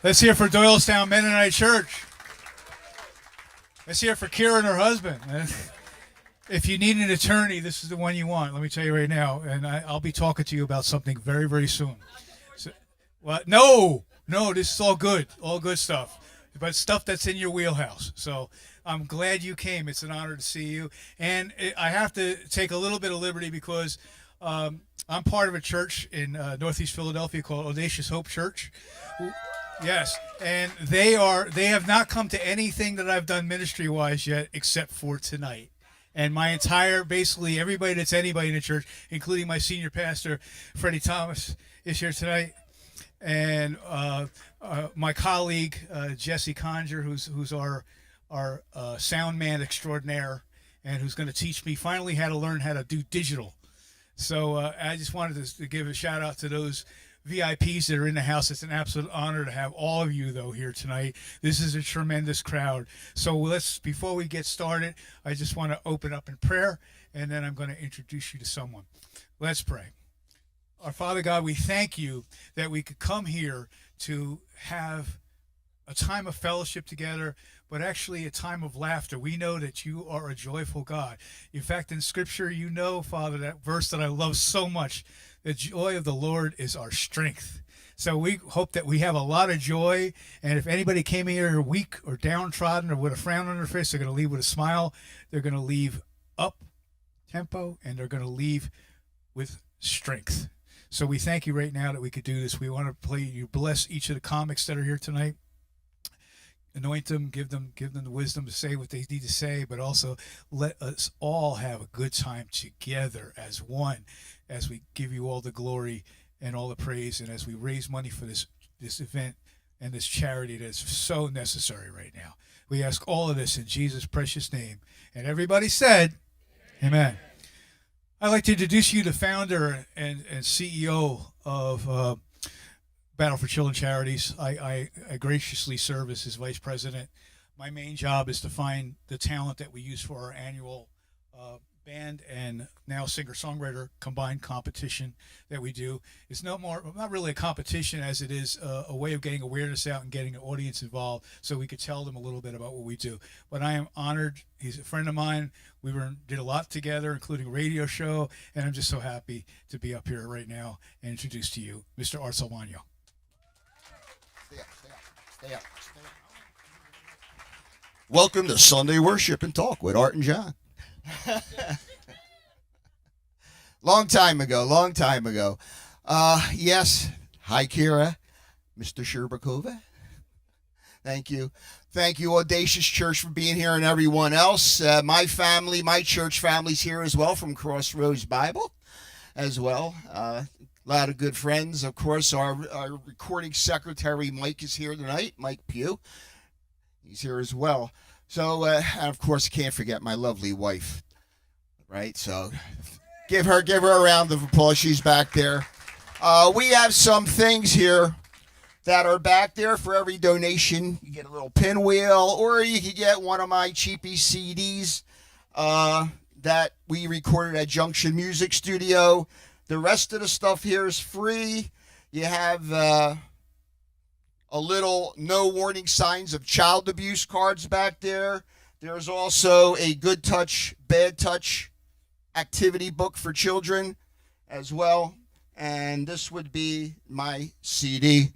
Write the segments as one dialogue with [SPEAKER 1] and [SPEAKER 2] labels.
[SPEAKER 1] Let's hear for Doylestown Mennonite Church. Let's hear for Kira and her husband. If you need an attorney, this is the one you want. Let me tell you right now, and I'll be talking to you about something very, very soon. So, what? No, this is all good stuff, but stuff that's in your wheelhouse. So I'm glad you came. It's an honor to see you, and I have to take a little bit of liberty because I'm part of a church in Northeast Philadelphia called Audacious Hope Church. Yes, and they have not come to anything that I've done ministry-wise yet except for tonight. And my entire, basically everybody that's anybody in the church, including my senior pastor, Freddie Thomas, is here tonight. And my colleague, Jesse Conger, who's our sound man extraordinaire, and who's going to teach me finally how to learn how to do digital. So I just wanted to give a shout out to those VIPs that are in the house. It's an absolute honor to have all of you, though, here tonight. This is a tremendous crowd. So before we get started, I just want to open up in prayer, and then I'm going to introduce you to someone. Let's pray. Our Father God, we thank you that we could come here to have a time of fellowship together, but actually a time of laughter. We know that you are a joyful God. In fact, in Scripture, you know, Father, that verse that I love so much, the joy of the Lord is our strength. So we hope that we have a lot of joy, and if anybody came here weak or downtrodden or with a frown on their face, they're going to leave with a smile. They're going to leave up tempo, and they're going to leave with strength. So we thank you right now that we could do this. We want to play you bless each of the comics that are here tonight. Anoint them, give them the wisdom to say what they need to say, but also let us all have a good time together as one, as we give you all the glory and all the praise, and as we raise money for this event and this charity that's so necessary right now. We ask all of this in Jesus' precious name. And everybody said, Amen. I'd like to introduce you to founder and CEO of Battle for Children Charities. I graciously serve as his vice president. My main job is to find the talent that we use for our annual band and now singer-songwriter combined competition that we do. It's not really a competition as it is a way of getting awareness out and getting an audience involved so we could tell them a little bit about what we do. But I am honored. He's a friend of mine. We did a lot together, including a radio show, and I'm just so happy to be up here right now and introduce to you Mr. Art Salvagno.
[SPEAKER 2] Stay up. Welcome to Sunday Worship and Talk with Art and John. Long time ago. Yes. Hi, Kira. Mr. Sherbakova. Thank you, Audacious Church, for being here, and everyone else. My family, my church family's here as well from Crossroads Bible as well. A lot of good friends. Of course, our recording secretary, Mike, is here tonight. Mike Pugh. He's here as well. So, and of course, can't forget my lovely wife, right? So give her a round of applause. She's back there. We have some things here that are back there for every donation. You get a little pinwheel, or you can get one of my cheapy CDs that we recorded at Junction Music Studio. The rest of the stuff here is free. You have a little no warning signs of child abuse cards back there. There's also a good touch, bad touch activity book for children as well. And this would be my CD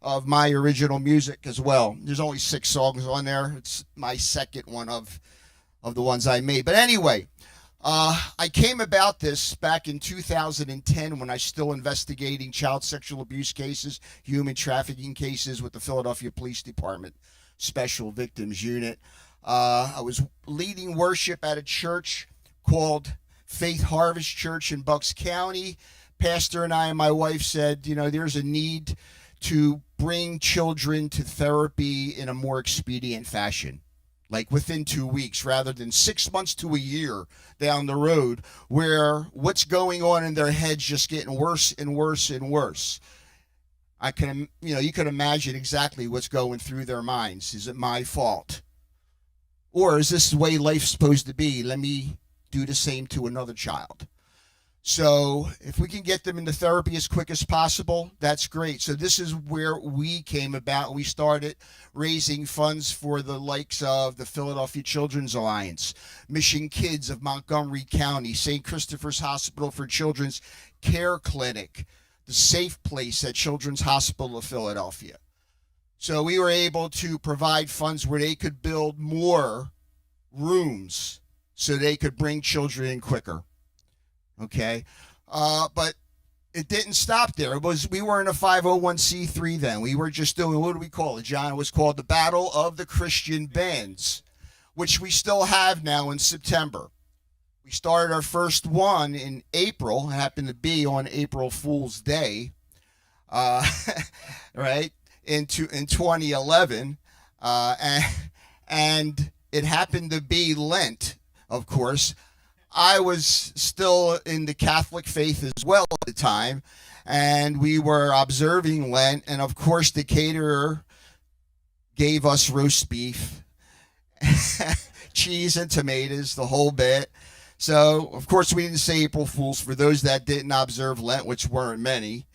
[SPEAKER 2] of my original music as well. There's only 6 songs on there. It's my second one of the ones I made. But anyway, I came about this back in 2010 when I was still investigating child sexual abuse cases, human trafficking cases with the Philadelphia Police Department Special Victims Unit. I was leading worship at a church called Faith Harvest Church in Bucks County. Pastor and I and my wife said, there's a need to bring children to therapy in a more expedient fashion, like within 2 weeks rather than 6 months to a year down the road, where what's going on in their heads just getting worse and worse and worse. You can imagine exactly what's going through their minds. Is it my fault? Or is this the way life's supposed to be? Let me do the same to another child. So if we can get them into therapy as quick as possible, that's great. So this is where we came about. We started raising funds for the likes of the Philadelphia Children's Alliance, Mission Kids of Montgomery County, St. Christopher's Hospital for Children's Care Clinic, the Safe Place at Children's Hospital of Philadelphia. So we were able to provide funds where they could build more rooms so they could bring children in quicker. Okay, but it didn't stop there. We weren't a 501c3 then. We were just doing, what do we call it, John? It was called the Battle of the Christian Bands, which we still have now in September. We started our first one in April. It happened to be on April Fool's Day, right, in 2011, and it happened to be Lent, of course. I was still in the Catholic faith as well at the time, and we were observing Lent, and of course the caterer gave us roast beef, cheese and tomatoes, the whole bit. So, of course, we didn't say April Fools. For those that didn't observe Lent, which weren't many,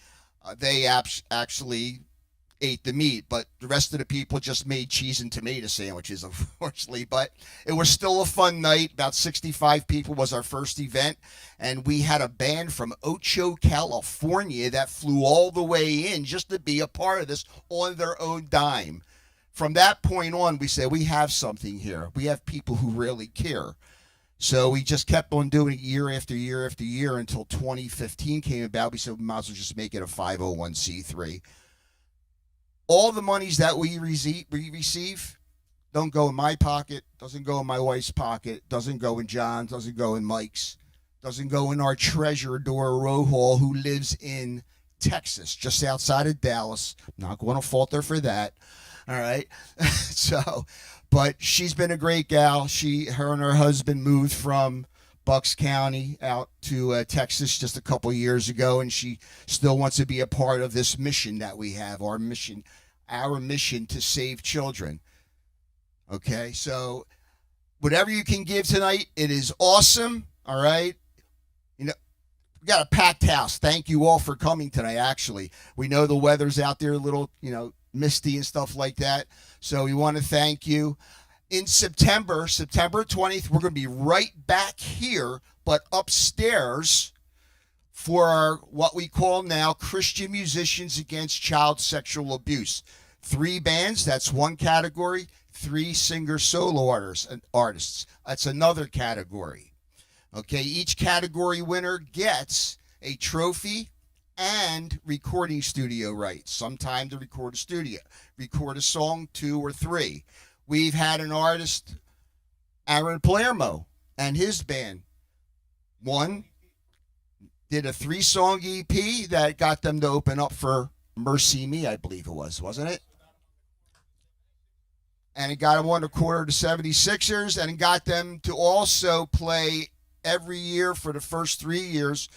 [SPEAKER 2] they actually ate the meat, but the rest of the people just made cheese and tomato sandwiches, unfortunately. But it was still a fun night. About 65 people was our first event, and we had a band from Ocho, California that flew all the way in just to be a part of this on their own dime. From that point on, we said, we have something here. We have people who really care. So we just kept on doing it year after year after year until 2015 came about. We said we might as well just make it a 501c3. All the monies that we receive don't go in my pocket, doesn't go in my wife's pocket, doesn't go in John's, doesn't go in Mike's, doesn't go in our treasurer, Dora Rohall, who lives in Texas, just outside of Dallas. I'm not going to fault her for that. All right. But she's been a great gal. Her and her husband moved from Bucks County out to Texas just a couple years ago, and she still wants to be a part of this mission that we have, our mission to save children. Okay, so whatever you can give tonight, it is awesome. All right, we got a packed house. Thank you all for coming tonight. Actually, we know the weather's out there a little, misty and stuff like that. So we want to thank you. In September 20th, we're going to be right back here, but upstairs for our, what we call now, Christian Musicians Against Child Sexual Abuse. 3 bands, that's one category. 3 singer-solo artists, that's another category. Okay, each category winner gets a trophy and recording studio rights. Sometime to record a song, 2 or 3. We've had an artist, Aaron Palermo, and his band. One did a 3-song EP that got them to open up for Mercy Me, I believe it was, wasn't it? And it got them on the quarter to 76ers, and it got them to also play every year for the first 3 years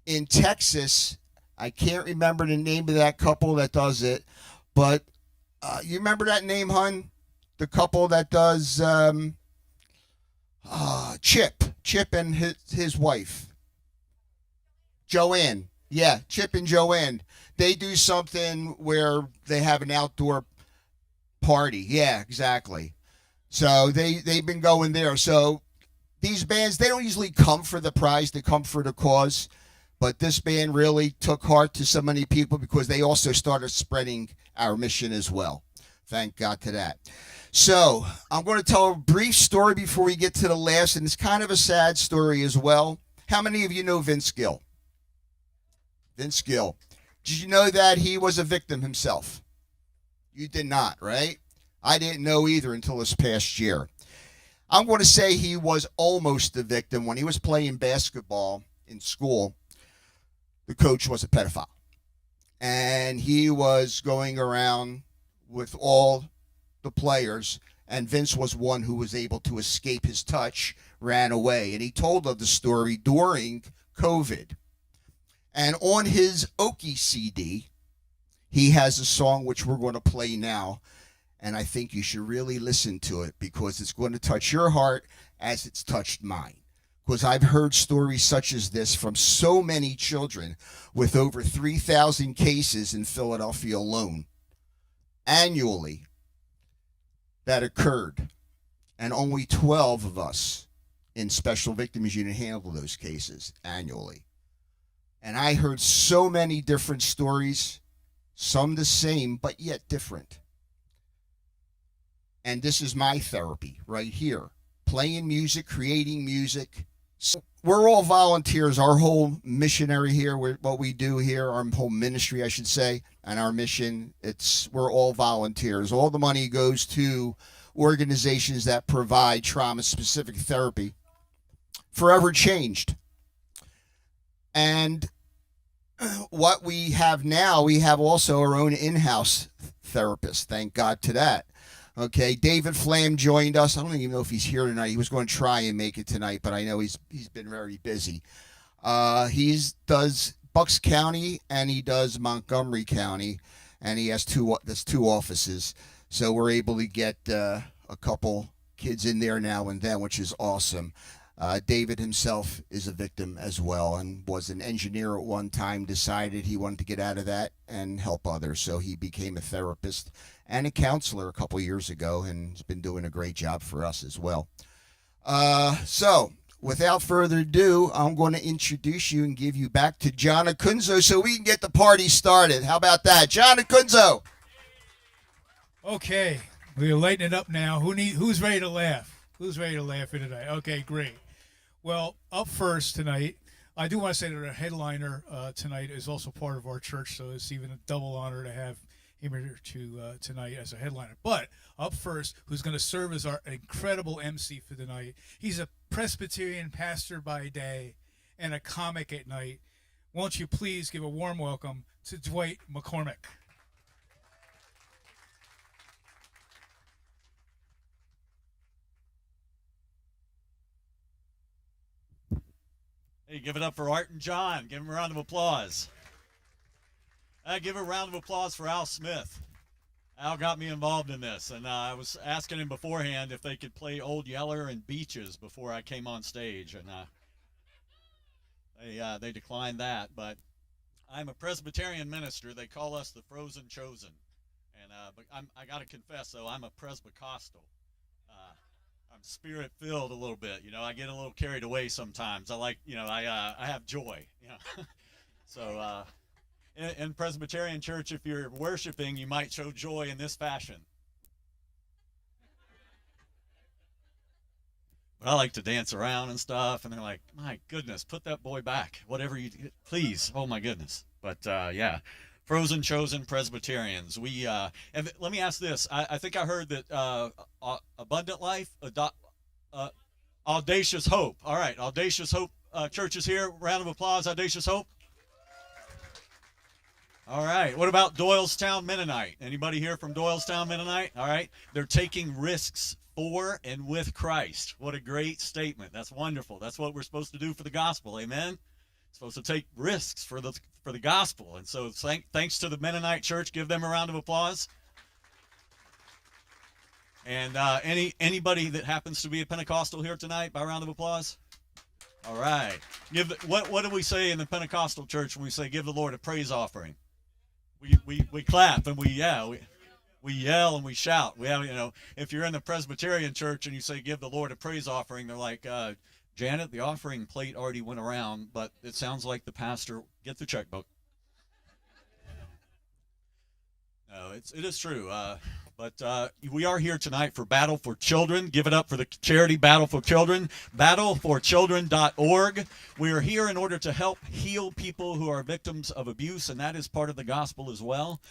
[SPEAKER 2] in Texas. I can't remember the name of that couple that does it, but you remember that name, hun? The couple that does Chip and his wife, Joanne. Yeah, Chip and Joanne. They do something where they have an outdoor party. Yeah, exactly. So they've been going there. So these bands, they don't usually come for the prize, they come for the cause. But this band really took heart to so many people because they also started spreading our mission as well. Thank God to that. So I'm going to tell a brief story before we get to the last, and it's kind of a sad story as well. How many of you know Vince Gill? Vince Gill. Did you know that he was a victim himself? You did not, right? I didn't know either until this past year. I'm going to say he was almost a victim. When he was playing basketball in school, the coach was a pedophile. And he was going around with all the players, and Vince was one who was able to escape his touch, ran away. And he told of the story during COVID. And on his Okie CD, he has a song which we're going to play now. And I think you should really listen to it because it's going to touch your heart as it's touched mine. because I've heard stories such as this from so many children with over 3,000 cases in Philadelphia alone annually that occurred, and only 12 of us in Special Victims Unit handle those cases annually. And I heard so many different stories, some the same, but yet different. And this is my therapy right here, playing music, creating music. So we're all volunteers. Our whole missionary here, what we do here, our whole ministry, I should say, and our mission, we're all volunteers. All the money goes to organizations that provide trauma-specific therapy. Forever changed. And what we have now, we have also our own in-house therapist. Thank God to that. Okay, David Flam joined us. I don't even know if he's here tonight. He was going to try and make it tonight, but I know he's been very busy. He does Bucks County and he does Montgomery County, and he has two offices. So we're able to get a couple kids in there now and then, which is awesome. David himself is a victim as well and was an engineer at one time, decided he wanted to get out of that and help others. So he became a therapist and a counselor a couple years ago, and has been doing a great job for us as well. So without further ado, I'm going to introduce you and give you back to John Acunzo so we can get the party started. How about that? John Acunzo.
[SPEAKER 1] Okay, we're lighting it up now. Who's ready to laugh? Who's ready to laugh here tonight? Okay, great. Well, up first tonight, I do want to say that our headliner tonight is also part of our church, so it's even a double honor to have him here tonight as a headliner. But up first, who's going to serve as our incredible MC for the night? He's a Presbyterian pastor by day and a comic at night. Won't you please give a warm welcome to Dwight McCormick?
[SPEAKER 3] Hey, give it up for Art and John. Give them a round of applause. Give a round of applause for Al Smith. Al got me involved in this, and I was asking him beforehand if they could play Old Yeller and Beaches before I came on stage, and they declined that. But I'm a Presbyterian minister. They call us the Frozen Chosen, and but I got to confess though, I'm a Presbycostal. I'm spirit-filled a little bit, I get a little carried away sometimes. I like, I have joy, So in Presbyterian church, if you're worshiping, you might show joy in this fashion. But I like to dance around and stuff, and they're like, my goodness, put that boy back, whatever you, please, oh my goodness. But yeah. Frozen Chosen Presbyterians. And let me ask this. I think I heard that Abundant Life, Audacious Hope. All right, Audacious Hope Church is here. Round of applause, Audacious Hope. All right, what about Doylestown Mennonite? Anybody here from Doylestown Mennonite? All right, they're taking risks for and with Christ. What a great statement. That's wonderful. That's what we're supposed to do for the gospel. Amen. Supposed to take risks for the gospel, and so thanks to the Mennonite Church. Give them a round of applause. And anybody that happens to be a Pentecostal here tonight, by a round of applause. All right. What do we say in the Pentecostal church when we say give the Lord a praise offering? We clap and we yell and we shout. We have if you're in the Presbyterian church and you say give the Lord a praise offering, they're like. Janet, the offering plate already went around, but it sounds like the pastor, get the checkbook. No, it is true. But we are here tonight for Battle for Children. Give it up for the charity Battle for Children, battleforchildren.org. We are here in order to help heal people who are victims of abuse, and that is part of the gospel as well.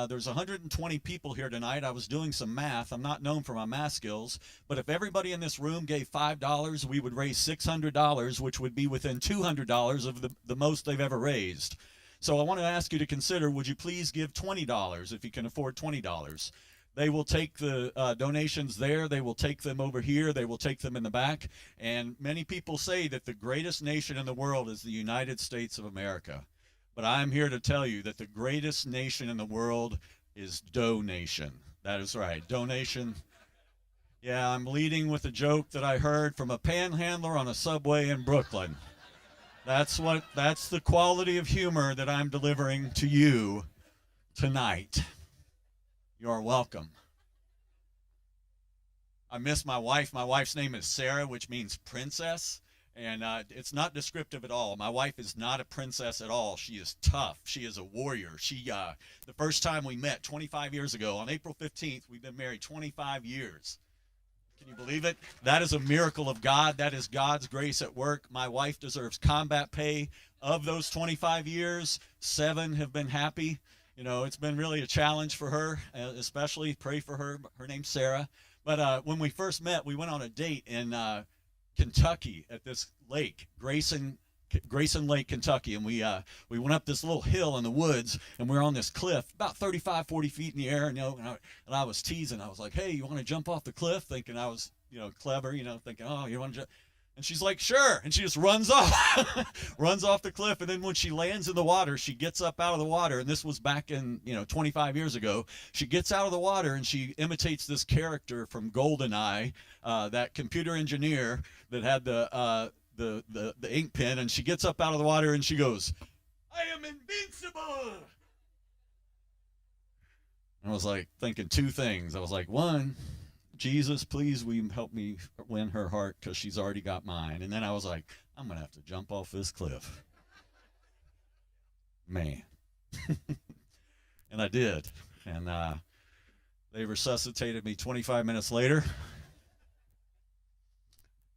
[SPEAKER 3] There's 120 people here tonight. I was doing some math. I'm not known for my math skills, but if everybody in this room gave $5, we would raise $600, which would be within $200 of the most they've ever raised. So I want to ask you to consider, would you please give $20 if you can afford $20? They will take the donations there. They will take them over here. They will take them in the back. And many people say that the greatest nation in the world is the United States of America. But I'm here to tell you that the greatest nation in the world is donation. That is right. Donation. Yeah, I'm leading with a joke that I heard from a panhandler on a subway in Brooklyn. That's the quality of humor that I'm delivering to you tonight. You're welcome. I miss my wife. My wife's name is Sarah, which means princess. And it's not descriptive at all. My wife is not a princess at all. She is tough. She is a warrior. The first time we met 25 years ago, on April 15th, we've been married 25 years. Can you believe it? That is a miracle of God. That is God's grace at work. My wife deserves combat pay. Of those 25 years, 7 have been happy. You know, it's been really a challenge for her, especially pray for her. Her name's Sarah. But when we first met, we went on a date in Kentucky at this lake, Grayson Lake, Kentucky, and we went up this little hill in the woods, and we were on this cliff about 35, 40 feet in the air, and I was teasing. I was like, "Hey, you want to jump off the cliff?" Thinking I was, clever, thinking, "Oh, you want to jump?" And she's like, "Sure," and she just runs off, runs off the cliff, and then when she lands in the water, she gets up out of the water, and this was back in 25 years ago. She gets out of the water and she imitates this character from GoldenEye, that computer engineer that had the ink pen, and she gets up out of the water and she goes, "I am invincible." And I was like thinking 2 things. I was like, 1, Jesus, please will you help me win her heart because she's already got mine. And then I was like, I'm going to have to jump off this cliff. Man. And I did. And they resuscitated me 25 minutes later.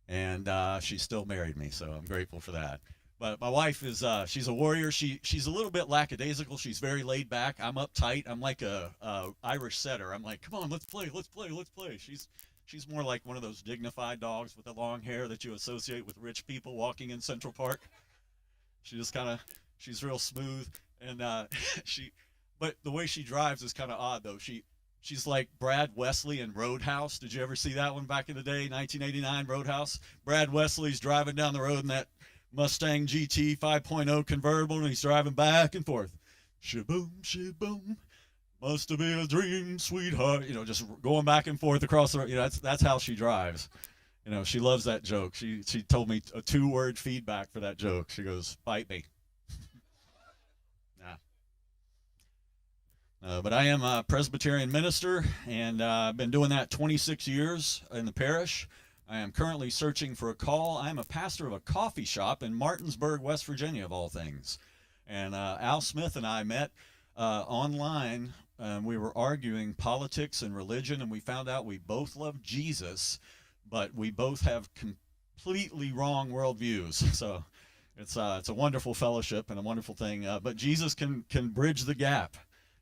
[SPEAKER 3] And she still married me, so I'm grateful for that. But my wife is, she's a warrior. She's a little bit lackadaisical. She's very laid back. I'm uptight. I'm like a Irish setter. I'm like, come on, let's play. She's more like one of those dignified dogs with the long hair that you associate with rich people walking in Central Park. She's real smooth. And but the way she drives is kind of odd, though. She's like Brad Wesley in Roadhouse. Did you ever see that one back in the day, 1989 Roadhouse? Brad Wesley's driving down the road in that Mustang GT 5.0 convertible, and he's driving back and forth. Shaboom, shaboom, must have been a dream, sweetheart. Just going back and forth across the road. That's how she drives. She loves that joke. She told me a 2-word feedback for that joke. She goes, "Bite me." But I am a Presbyterian minister, and I've been doing that 26 years in the parish. I am currently searching for a call. I am a pastor of a coffee shop in Martinsburg, West Virginia, of all things. And Al Smith and I met online. We were arguing politics and religion, and we found out we both love Jesus, but we both have completely wrong worldviews. So it's a wonderful fellowship and a wonderful thing. But Jesus can bridge the gap.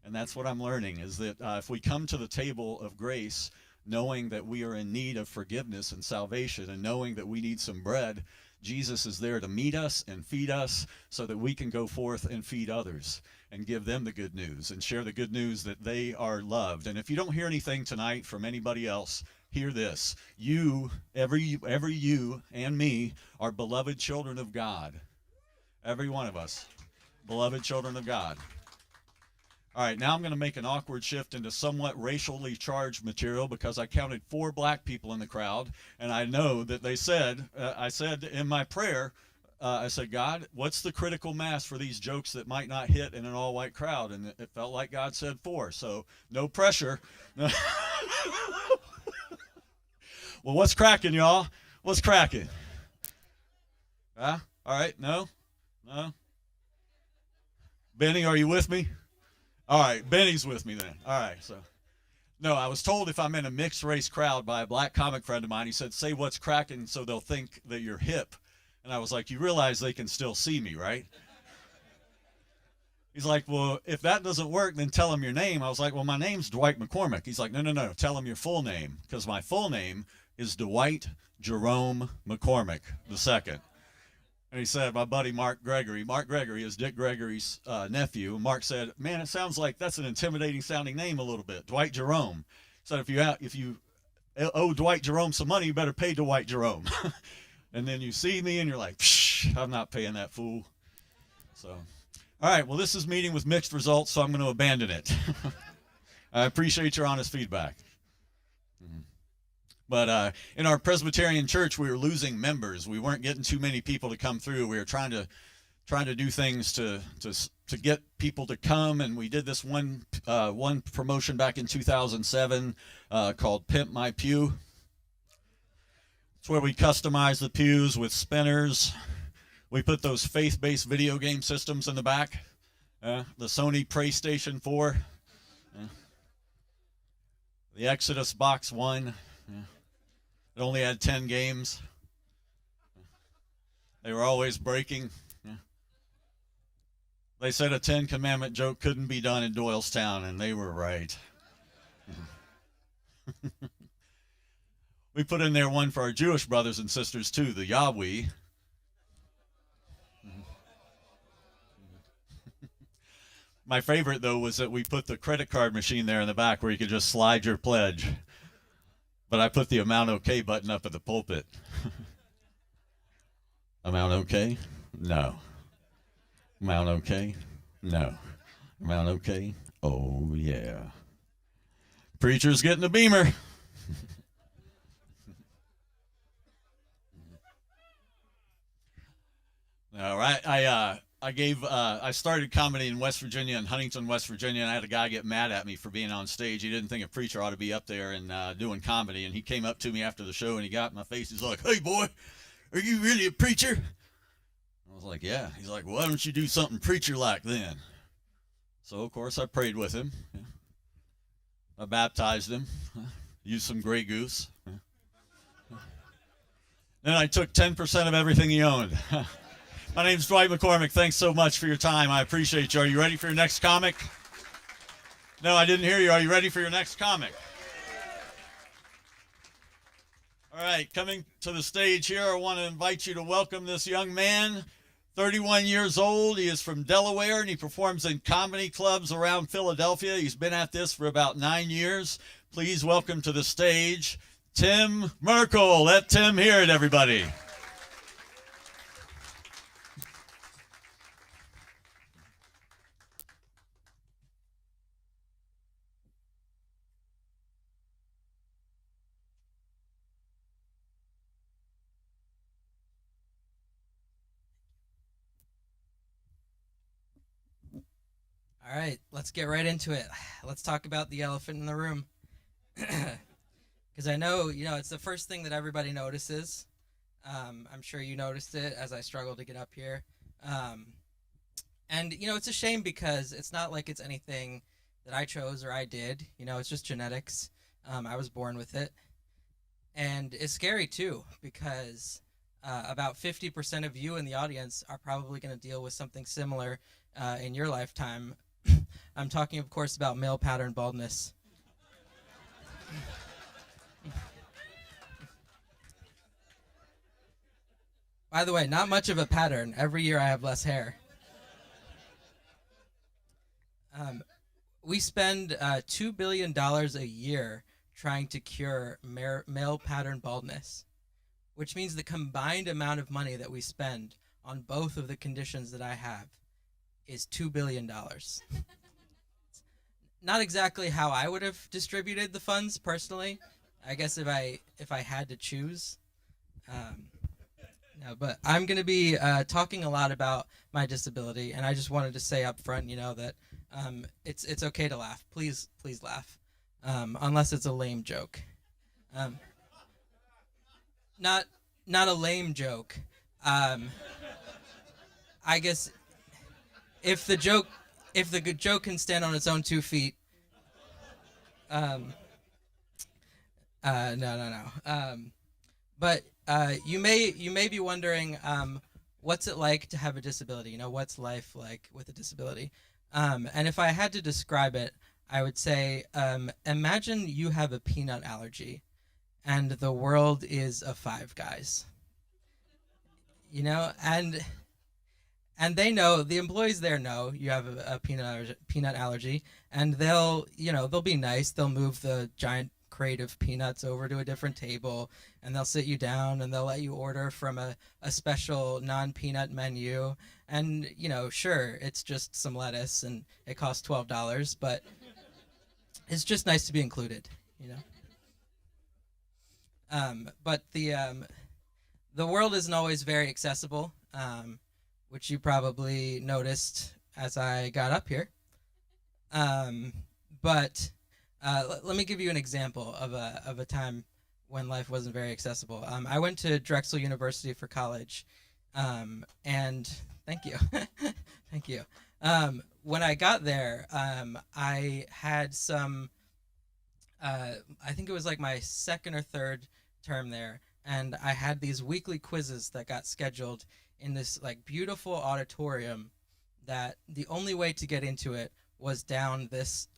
[SPEAKER 3] And that's what I'm learning, is that if we come to the table of grace knowing that we are in need of forgiveness and salvation, and knowing that we need some bread, Jesus is there to meet us and feed us so that we can go forth and feed others and give them the good news and share the good news that they are loved. And if you don't hear anything tonight from anybody else, hear this. You, every you and me, are beloved children of God. Every one of us, beloved children of God. All right, now I'm going to make an awkward shift into somewhat racially charged material, because I counted 4 black people in the crowd, and I know that they said, I said in my prayer, I said, "God, what's the critical mass for these jokes that might not hit in an all-white crowd?" And it felt like God said 4, so no pressure. Well, what's cracking, y'all? What's cracking? All right, no? Benny, are you with me? All right, Benny's with me then. All right, so. No, I was told if I'm in a mixed race crowd by a black comic friend of mine, he said, "Say what's cracking so they'll think that you're hip." And I was like, "You realize they can still see me, right?" He's like, "Well, if that doesn't work, then tell them your name." I was like, "Well, my name's Dwight McCormick." He's like, No, tell them your full name, because my full name is Dwight Jerome McCormick II. And he said, "My buddy Mark Gregory is Dick Gregory's nephew." Mark said, "Man, it sounds like that's an intimidating sounding name a little bit, Dwight Jerome." He said, if you owe Dwight Jerome some money, you better pay Dwight Jerome." And then you see me and you're like, "Psh, I'm not paying that fool." So, all right, well, this is meeting with mixed results, so I'm going to abandon it. I appreciate your honest feedback. But in our Presbyterian church, we were losing members. We weren't getting too many people to come through. We were trying to do things to get people to come, and we did this one promotion back in 2007 called Pimp My Pew. It's where we customized the pews with spinners. We put those faith-based video game systems in the back, the Sony PlayStation 4, the Exodus Box 1. It only had 10 games. They were always breaking. They said a 10 Commandment joke couldn't be done in Doylestown, and they were right. We put in there one for our Jewish brothers and sisters, too, the Yahweh. My favorite, though, was that we put the credit card machine there in the back where you could just slide your pledge. But I put the Amount OK button up at the pulpit. Amount OK? No. Amount OK? No. Amount OK? Oh, yeah. Preacher's getting a beamer. All right. I started comedy in West Virginia, in Huntington, West Virginia, and I had a guy get mad at me for being on stage. He didn't think a preacher ought to be up there and doing comedy, and he came up to me after the show, and he got in my face. He's like, "Hey, boy, are you really a preacher?" I was like, "Yeah." He's like, "Why don't you do something preacher-like then?" So, of course, I prayed with him. I baptized him, used some Grey Goose. Then I took 10% of everything he owned. My name's Dwight McCormick. Thanks so much for your time. I appreciate you. Are you ready for your next comic? No, I didn't hear you. Are you ready for your next comic? All right, coming to the stage here, I want to invite you to welcome this young man, 31 years old. He is from Delaware, and he performs in comedy clubs around Philadelphia. He's been at this for about 9 years. Please welcome to the stage, Tim Merkel. Let Tim hear it, everybody.
[SPEAKER 4] All right, let's get right into it. Let's talk about the elephant in the room. Because I know, it's the first thing that everybody notices. I'm sure you noticed it as I struggled to get up here. And, it's a shame because it's not like it's anything that I chose or I did. It's just genetics. I was born with it. And it's scary, too, because about 50% of you in the audience are probably going to deal with something similar in your lifetime. I'm talking, of course, about male pattern baldness. By the way, not much of a pattern. Every year I have less hair. We spend $2 billion a year trying to cure male pattern baldness, which means the combined amount of money that we spend on both of the conditions that I have is $2 billion. Not exactly how I would have distributed the funds personally. I guess if I had to choose. No, but I'm going to be talking a lot about my disability, and I just wanted to say up front, that it's okay to laugh. Please laugh, unless it's a lame joke. Not a lame joke. I guess if the joke can stand on its own 2 feet. No. But you may be wondering, what's it like to have a disability? What's life like with a disability? And if I had to describe it, I would say, imagine you have a peanut allergy, and the world is a Five Guys. And they know, the employees there know you have a peanut allergy, and they'll be nice. They'll move the giant crate of peanuts over to a different table, and they'll sit you down, and they'll let you order from a special non-peanut menu. And, sure, it's just some lettuce, and it costs $12, but it's just nice to be included, But the world isn't always very accessible, which you probably noticed as I got up here. But let me give you an example of a time when life wasn't very accessible. I went to Drexel University for college, and thank you, thank you. When I got there, I had some. I think it was like my second or third term there, and I had these weekly quizzes that got scheduled in this like beautiful auditorium that the only way to get into it was down this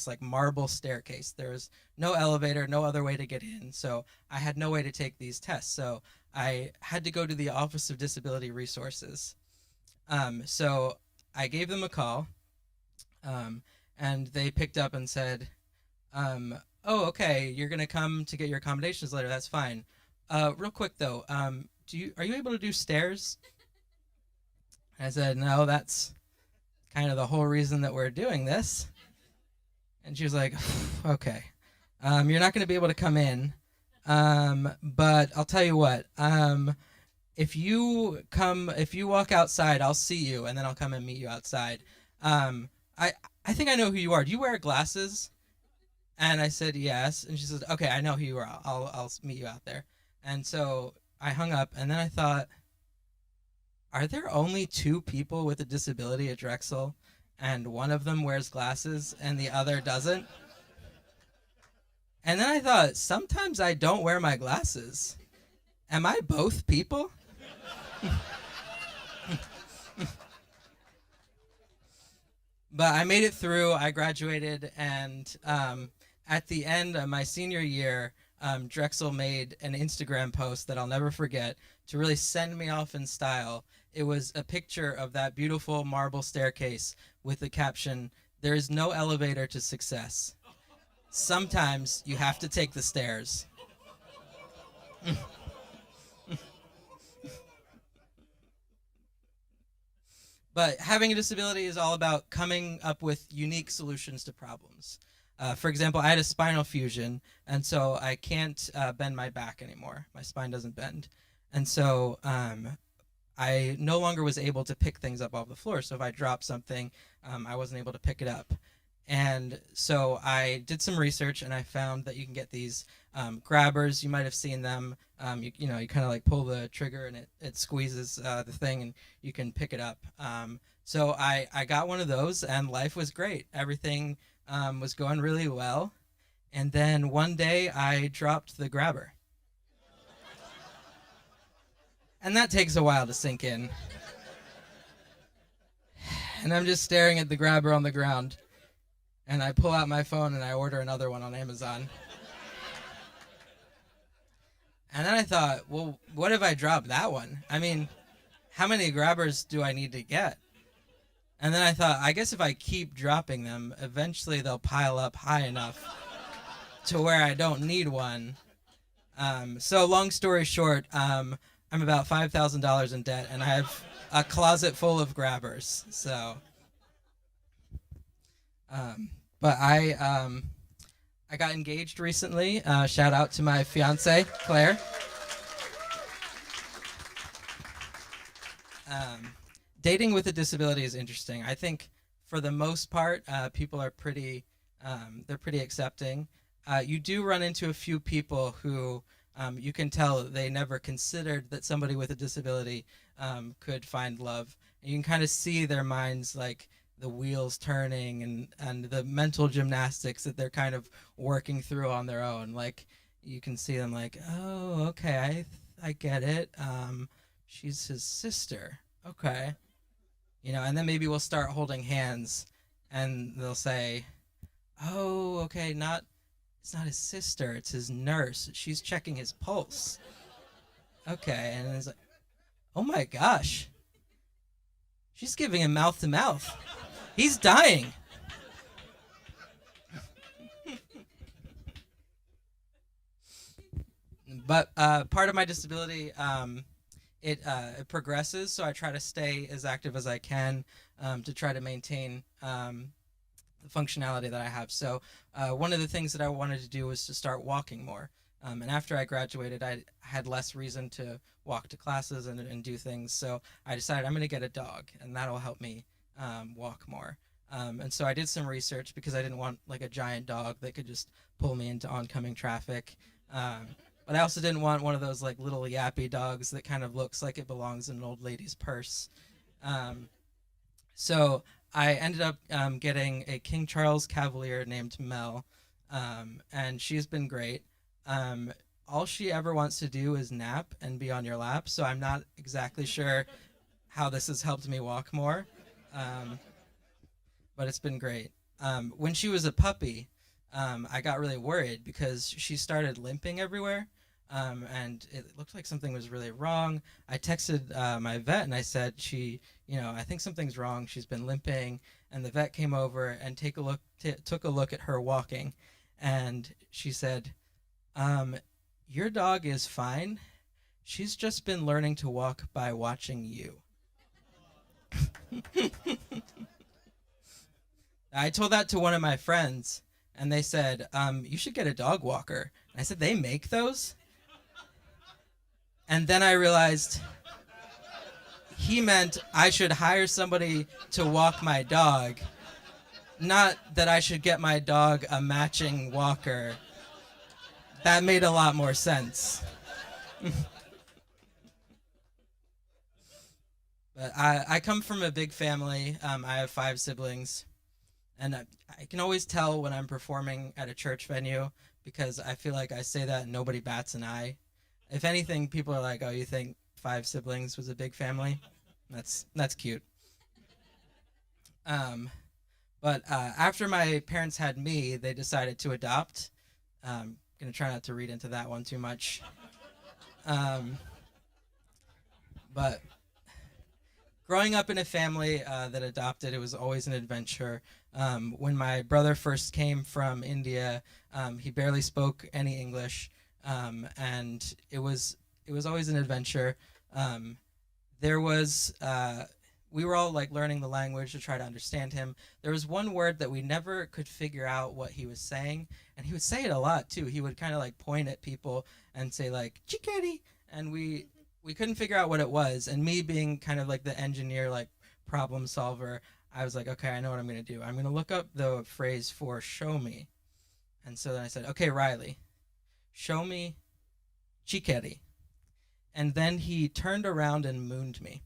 [SPEAKER 4] like marble staircase. There was no elevator, no other way to get in, so I had no way to take these tests. So I had to go to the Office of Disability Resources. So I gave them a call, and they picked up and said, oh, okay, you're gonna come to get your accommodations later. That's fine. Real quick though, are you able to do stairs? I said, no, that's kind of the whole reason that we're doing this. And she was like, okay, you're not gonna be able to come in, but I'll tell you what, if you walk outside, I'll see you, and then I'll come and meet you outside. I think I know who you are. Do you wear glasses? And I said, yes. And she said, okay, I know who you are. I'll meet you out there. And so I hung up, and then I thought, are there only 2 people with a disability at Drexel, and one of them wears glasses and the other doesn't? And then I thought, sometimes I don't wear my glasses. Am I both people? But I made it through. I graduated, and at the end of my senior year, Drexel made an Instagram post that I'll never forget to really send me off in style. It was a picture of that beautiful marble staircase with the caption, "There is no elevator to success. Sometimes you have to take the stairs." But having a disability is all about coming up with unique solutions to problems. For example, I had a spinal fusion, and so I can't bend my back anymore. My spine doesn't bend. And so I no longer was able to pick things up off the floor. So if I dropped something, I wasn't able to pick it up. And so I did some research, and I found that you can get these grabbers. You might have seen them. You kind of like pull the trigger, and it squeezes the thing, and you can pick it up. So I got one of those, and life was great. Everything was going really well. And then one day I dropped the grabber. And that takes a while to sink in. And I'm just staring at the grabber on the ground. And I pull out my phone and I order another one on Amazon. And then I thought, well, what if I drop that one? I mean, how many grabbers do I need to get? And then I thought, I guess if I keep dropping them, eventually they'll pile up high enough to where I don't need one. So long story short, I'm about $5,000 in debt, and I have a closet full of grabbers. So, but I got engaged recently. Shout out to my fiance, Claire. Dating with a disability is interesting. I think for the most part, people are they're pretty accepting. You do run into a few people who you can tell they never considered that somebody with a disability could find love. And you can kind of see their minds, like the wheels turning and the mental gymnastics that they're kind of working through on their own. Like you can see them like, oh, okay, I get it. She's his sister. Okay. And then maybe we'll start holding hands, and they'll say, oh, okay, it's not his sister, it's his nurse. She's checking his pulse. Okay, and it's like, oh my gosh, she's giving him mouth to mouth. He's dying. But part of my disability, it progresses, so I try to stay as active as I can to try to maintain the functionality that I have. So one of the things that I wanted to do was to start walking more. And after I graduated, I had less reason to walk to classes and do things. So I decided I'm going to get a dog, and that'll help me walk more. And so I did some research because I didn't want like a giant dog that could just pull me into oncoming traffic. But I also didn't want one of those like little yappy dogs that kind of looks like it belongs in an old lady's purse. So I ended up getting a King Charles Cavalier named Mel, and she's been great. All she ever wants to do is nap and be on your lap, so I'm not exactly sure how this has helped me walk more, but it's been great. When she was a puppy, I got really worried because she started limping everywhere, and it looked like something was really wrong. I texted my vet and I said, I think something's wrong. She's been limping, and the vet came over and took a look at her walking, and she said, your dog is fine. She's just been learning to walk by watching you. I told that to one of my friends, and they said, you should get a dog walker. And I said, they make those? And then I realized he meant I should hire somebody to walk my dog, not that I should get my dog a matching walker. That made a lot more sense. But I come from a big family. I have 5 siblings. And I can always tell when I'm performing at a church venue because I feel like I say that and nobody bats an eye. If anything, people are like, oh, you think 5 siblings was a big family? That's cute. But after my parents had me, they decided to adopt. I'm going to try not to read into that one too much. But growing up in a family that adopted, it was always an adventure. When my brother first came from India, he barely spoke any English, and it was always an adventure. We were all like learning the language to try to understand him. There was one word that we never could figure out what he was saying, and he would say it a lot too. He would kind of like point at people and say like "chickadee," and we couldn't figure out what it was. And me being kind of like the engineer, like problem solver, I was like, okay, I know what I'm going to do. I'm going to look up the phrase for show me. And so then I said, okay, Riley, show me chickadee. And then he turned around and mooned me.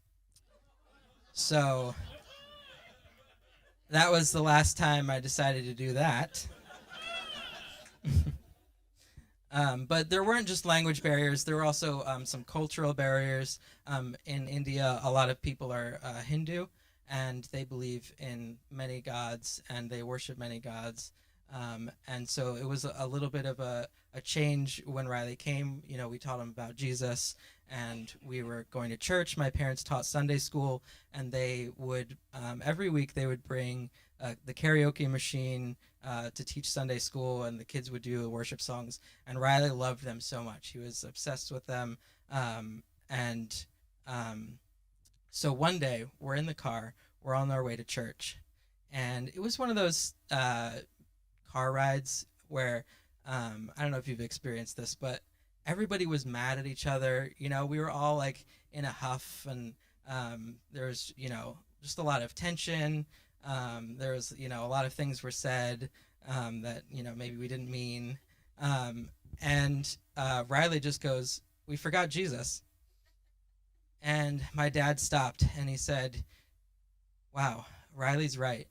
[SPEAKER 4] So that was the last time I decided to do that. But there weren't just language barriers. There were also some cultural barriers. In India, a lot of people are Hindu, and they believe in many gods, and they worship many gods. And so it was a little bit of a change when Riley came. We taught him about Jesus, and we were going to church. My parents taught Sunday school, and they would, every week, they would bring the karaoke machine to teach Sunday school, and the kids would do worship songs. And Riley loved them so much. He was obsessed with them. So one day, we're in the car, we're on our way to church, and it was one of those car rides where, I don't know if you've experienced this, but everybody was mad at each other. We were all like in a huff, and there was, just a lot of tension. There was, a lot of things were said that, maybe we didn't mean. And Riley just goes, "We forgot Jesus." And my dad stopped and he said, "Wow, Riley's right.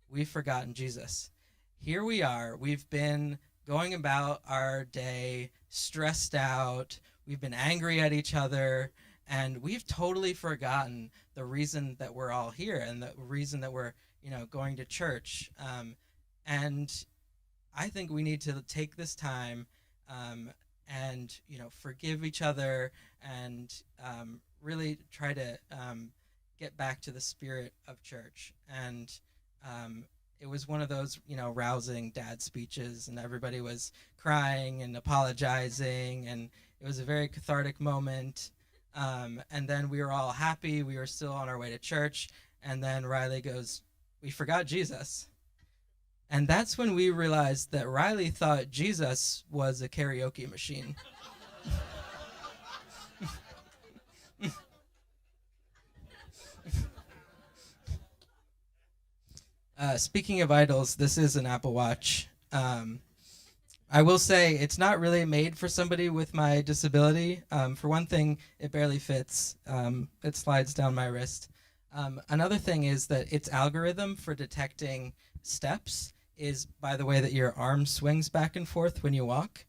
[SPEAKER 4] We've forgotten Jesus. Here we are. We've been going about our day stressed out. We've been angry at each other, and we've totally forgotten the reason that we're all here and the reason that we're, going to church. And I think we need to take this time and, forgive each other and really try to get back to the spirit of church." And it was one of those, rousing dad speeches, and everybody was crying and apologizing, and it was a very cathartic moment. And then we were all happy. We were still on our way to church, and then Riley goes, "We forgot Jesus." And that's when we realized that Riley thought Jesus was a karaoke machine. Speaking of idols, this is an Apple Watch. I will say it's not really made for somebody with my disability. For one thing, it barely fits. It slides down my wrist. Another thing is that its algorithm for detecting steps is by the way that your arm swings back and forth when you walk.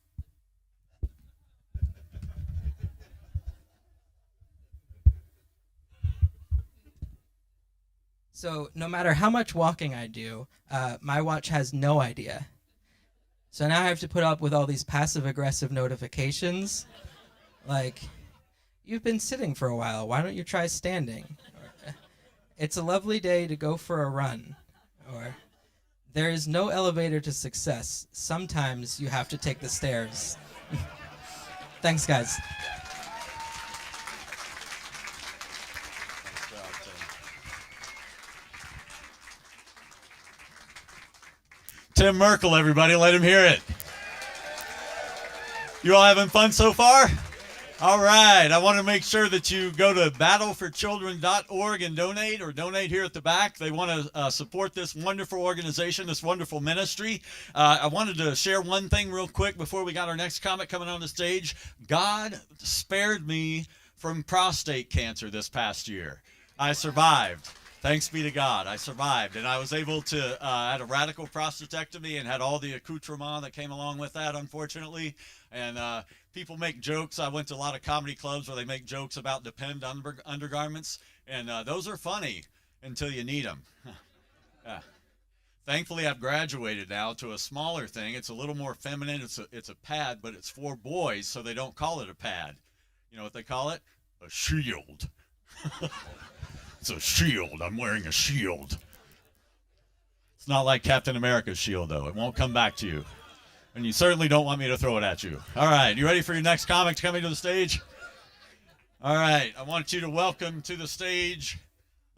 [SPEAKER 4] So no matter how much walking I do, my watch has no idea. So now I have to put up with all these passive-aggressive notifications, like, you've been sitting for a while, why don't you try standing? Or, it's a lovely day to go for a run. Or, there is no elevator to success. Sometimes you have to take the stairs. Thanks, guys.
[SPEAKER 3] Tim Merkel, everybody, let him hear it. You all having fun so far? All right, I want to make sure that you go to battleforchildren.org and donate here at the back. They want to support this wonderful organization, this wonderful ministry. I wanted to share one thing real quick before we got our next comic coming on the stage. God spared me from prostate cancer this past year. I survived. Thanks be to God, I survived, and I was able to, had a radical prostatectomy and had all the accoutrement that came along with that, unfortunately, and people make jokes. I went to a lot of comedy clubs where they make jokes about Depend undergarments, and those are funny until you need them. Yeah. Thankfully, I've graduated now to a smaller thing. It's a little more feminine. It's a pad, but it's for boys, so they don't call it a pad. You know what they call it? A shield. It's a shield. I'm wearing a shield. It's not like Captain America's shield, though. It won't come back to you. And you certainly don't want me to throw it at you. All right, you ready for your next comic coming to the stage? All right, I want you to welcome to the stage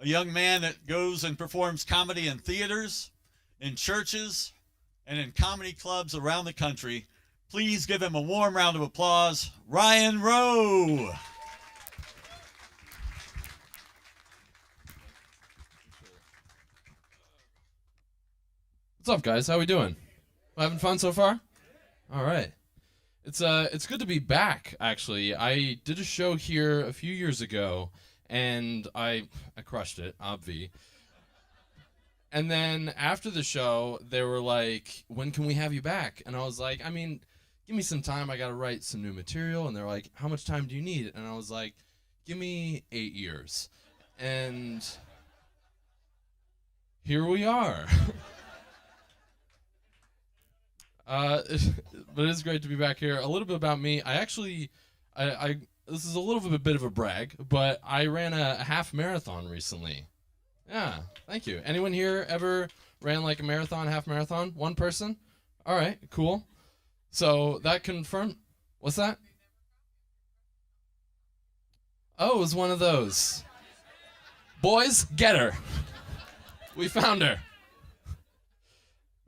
[SPEAKER 3] a young man that goes and performs comedy in theaters, in churches, and in comedy clubs around the country. Please give him a warm round of applause, Ryan Rowe.
[SPEAKER 5] What's up, guys? How we doing? Having fun so far? All right. It's good to be back. Actually, I did a show here a few years ago, and I crushed it, obvi. And then after the show, they were like, "When can we have you back?" And I was like, "I mean, give me some time. I got to write some new material." And they're like, "How much time do you need?" And I was like, "Give me 8 years." And here we are. But it is great to be back here. A little bit about me. I this is a little bit of a brag, but I ran a half marathon recently. Yeah, thank you. Anyone here ever ran like a marathon, half marathon? One person? All right, cool. So that confirmed. What's that? Oh, it was one of those. Boys, get her. We found her.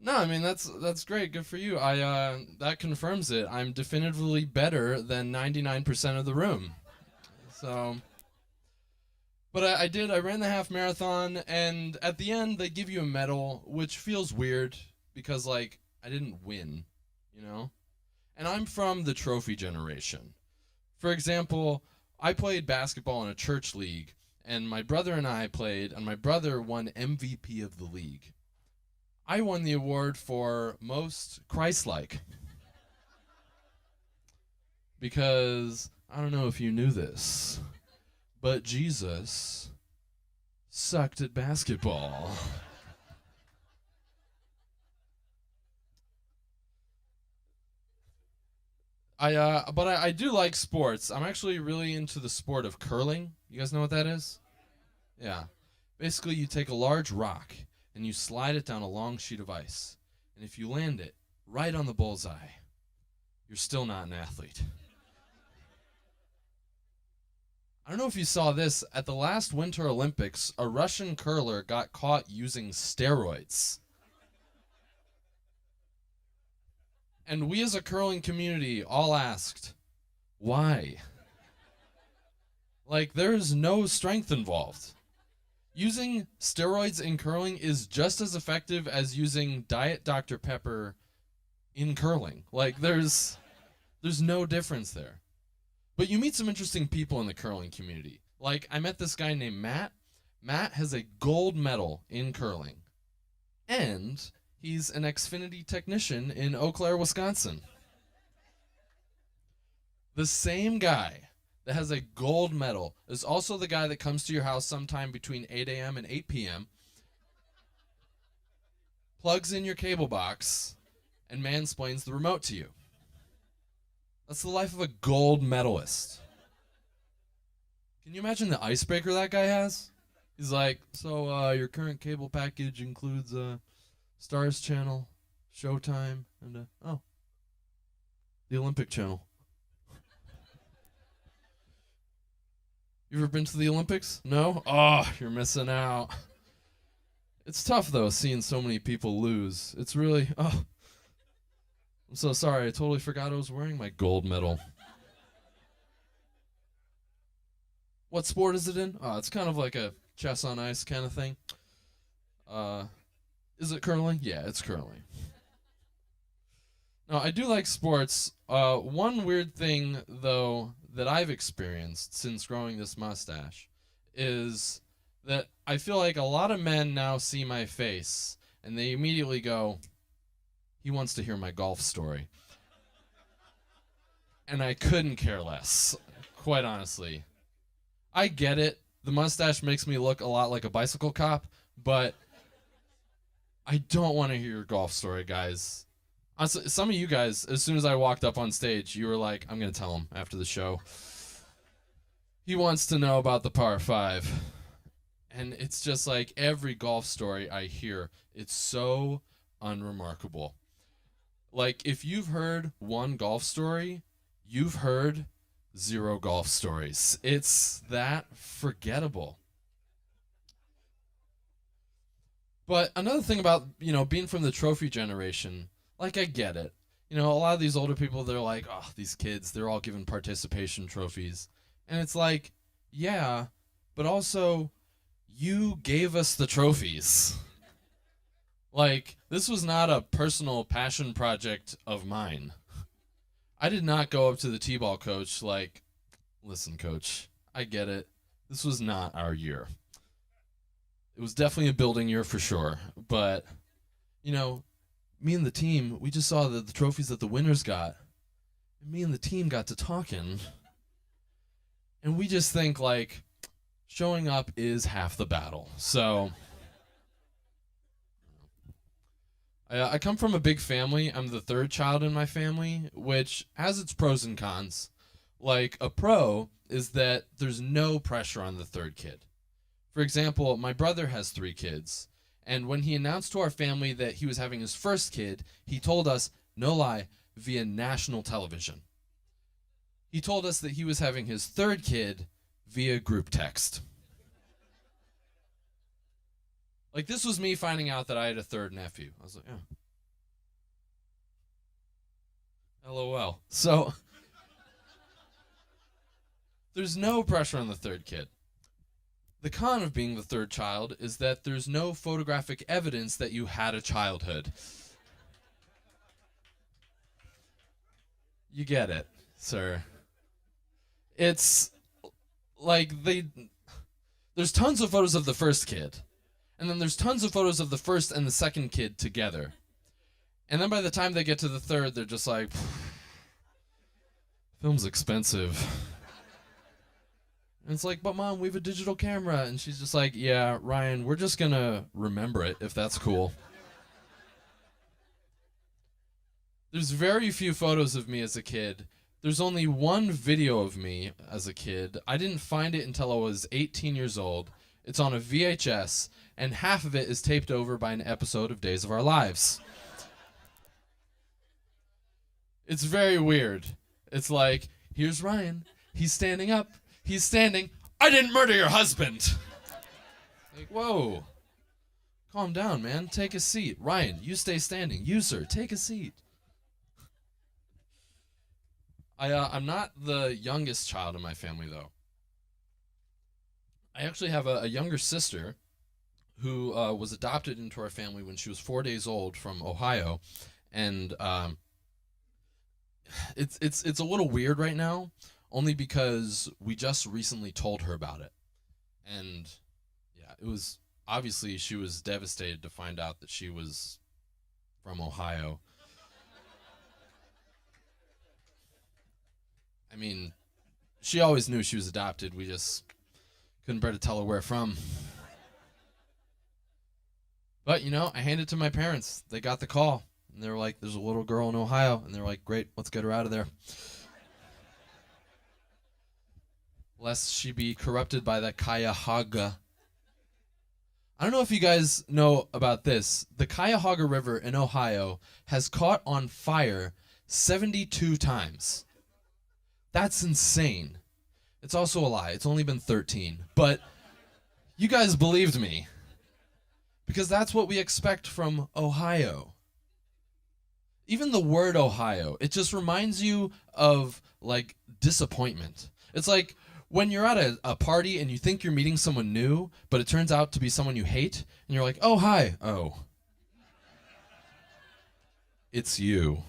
[SPEAKER 5] No, I mean that's great. Good for you. That confirms it. I'm definitively better than 99% of the room. So, but I ran the half marathon, and at the end they give you a medal, which feels weird because like I didn't win, you know. And I'm from the trophy generation. For example, I played basketball in a church league, and my brother and I played, and my brother won MVP of the league. I won the award for most Christ-like. Because, I don't know if you knew this, but Jesus sucked at basketball. But I do like sports. I'm actually really into the sport of curling. You guys know what that is? Yeah. Basically, you take a large rock and you slide it down a long sheet of ice. And if you land it right on the bullseye, you're still not an athlete. I don't know if you saw this. At the last Winter Olympics, a Russian curler got caught using steroids. And we as a curling community all asked, why? Like, there's no strength involved. Using steroids in curling is just as effective as using Diet Dr. Pepper in curling. Like, there's no difference there. But you meet some interesting people in the curling community. Like, I met this guy named Matt. Matt has a gold medal in curling. And he's an Xfinity technician in Eau Claire, Wisconsin. The same guy that has a gold medal is also the guy that comes to your house sometime between 8 a.m. and 8 p.m., plugs in your cable box, and mansplains the remote to you. That's the life of a gold medalist. Can you imagine the icebreaker that guy has? He's like, so your current cable package includes Stars Channel, Showtime, and the Olympic Channel. You ever been to the Olympics? No? Oh, you're missing out. It's tough, though, seeing so many people lose. It's really, I'm so sorry. I totally forgot I was wearing my gold medal. What sport is it in? It's kind of like a chess on ice kind of thing. Is it curling? Yeah, it's curling. Now, I do like sports. One weird thing, though, that I've experienced since growing this mustache is that I feel like a lot of men now see my face and they immediately go, he wants to hear my golf story. And I couldn't care less, quite honestly. I get it. The mustache makes me look a lot like a bicycle cop, but I don't want to hear your golf story, guys. Honestly, some of you guys, as soon as I walked up on stage, you were like, I'm going to tell him after the show. He wants to know about the par 5. And it's just like every golf story I hear, it's so unremarkable. Like, if you've heard one golf story, you've heard 0 golf stories. It's that forgettable. But another thing about, being from the trophy generation, like, I get it. A lot of these older people, they're like, oh, these kids, they're all given participation trophies. And it's like, yeah, but also, you gave us the trophies. Like, this was not a personal passion project of mine. I did not go up to the T-ball coach like, listen, coach, I get it. This was not our year. It was definitely a building year for sure. But, me and the team, we just saw the trophies that the winners got. And me and the team got to talking. And we just think, like, showing up is half the battle. So, I come from a big family. I'm the 3rd child in my family, which has its pros and cons. Like, a pro is that there's no pressure on the 3rd kid. For example, my brother has 3 kids. And when he announced to our family that he was having his 1st kid, he told us, no lie, via national television. He told us that he was having his 3rd kid via group text. Like, this was me finding out that I had a 3rd nephew. I was like, oh. LOL. So, there's no pressure on the 3rd kid. The con of being the 3rd child is that there's no photographic evidence that you had a childhood. You get it, sir. It's like there's tons of photos of the 1st kid. And then there's tons of photos of the 1st and the 2nd kid together. And then by the time they get to the 3rd, they're just like, film's expensive. And it's like, but Mom, we have a digital camera. And she's just like, yeah, Ryan, we're just going to remember it if that's cool. There's very few photos of me as a kid. There's only one video of me as a kid. I didn't find it until I was 18 years old. It's on a VHS, and half of it is taped over by an episode of Days of Our Lives. It's very weird. It's like, here's Ryan. He's standing up. He's standing. I didn't murder your husband. Like, whoa. Calm down, man. Take a seat. Ryan, you stay standing. You, sir, take a seat. I'm not the youngest child in my family, though. I actually have a younger sister who was adopted into our family when she was 4 days old from Ohio, and it's a little weird right now, only because we just recently told her about it, and yeah, it was obviously she was devastated to find out that she was from Ohio. I mean, she always knew she was adopted. We just couldn't bear to tell her where from. But, I handed it to my parents. They got the call. And they were like, there's a little girl in Ohio. And they were like, great, let's get her out of there. Lest she be corrupted by the Cuyahoga. I don't know if you guys know about this. The Cuyahoga River in Ohio has caught on fire 72 times. That's insane. It's also a lie. It's only been 13. But you guys believed me. Because that's what we expect from Ohio. Even the word Ohio, it just reminds you of, like, disappointment. It's like when you're at a party and you think you're meeting someone new, but it turns out to be someone you hate, and you're like, oh, hi. Oh. It's you.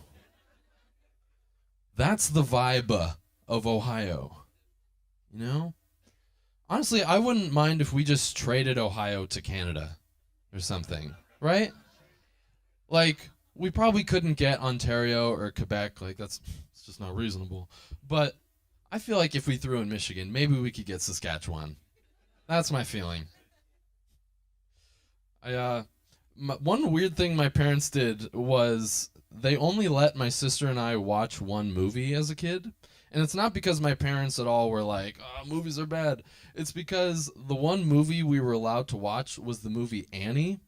[SPEAKER 5] That's the vibe of Ohio. Honestly, I wouldn't mind if we just traded Ohio to Canada or something, right? Like, we probably couldn't get Ontario or Quebec. Like, it's just not reasonable. But I feel like if we threw in Michigan, maybe we could get Saskatchewan. That's my feeling. One weird thing my parents did was they only let my sister and I watch one movie as a kid. And it's not because my parents at all were like, oh, movies are bad. It's because the one movie we were allowed to watch was the movie Annie.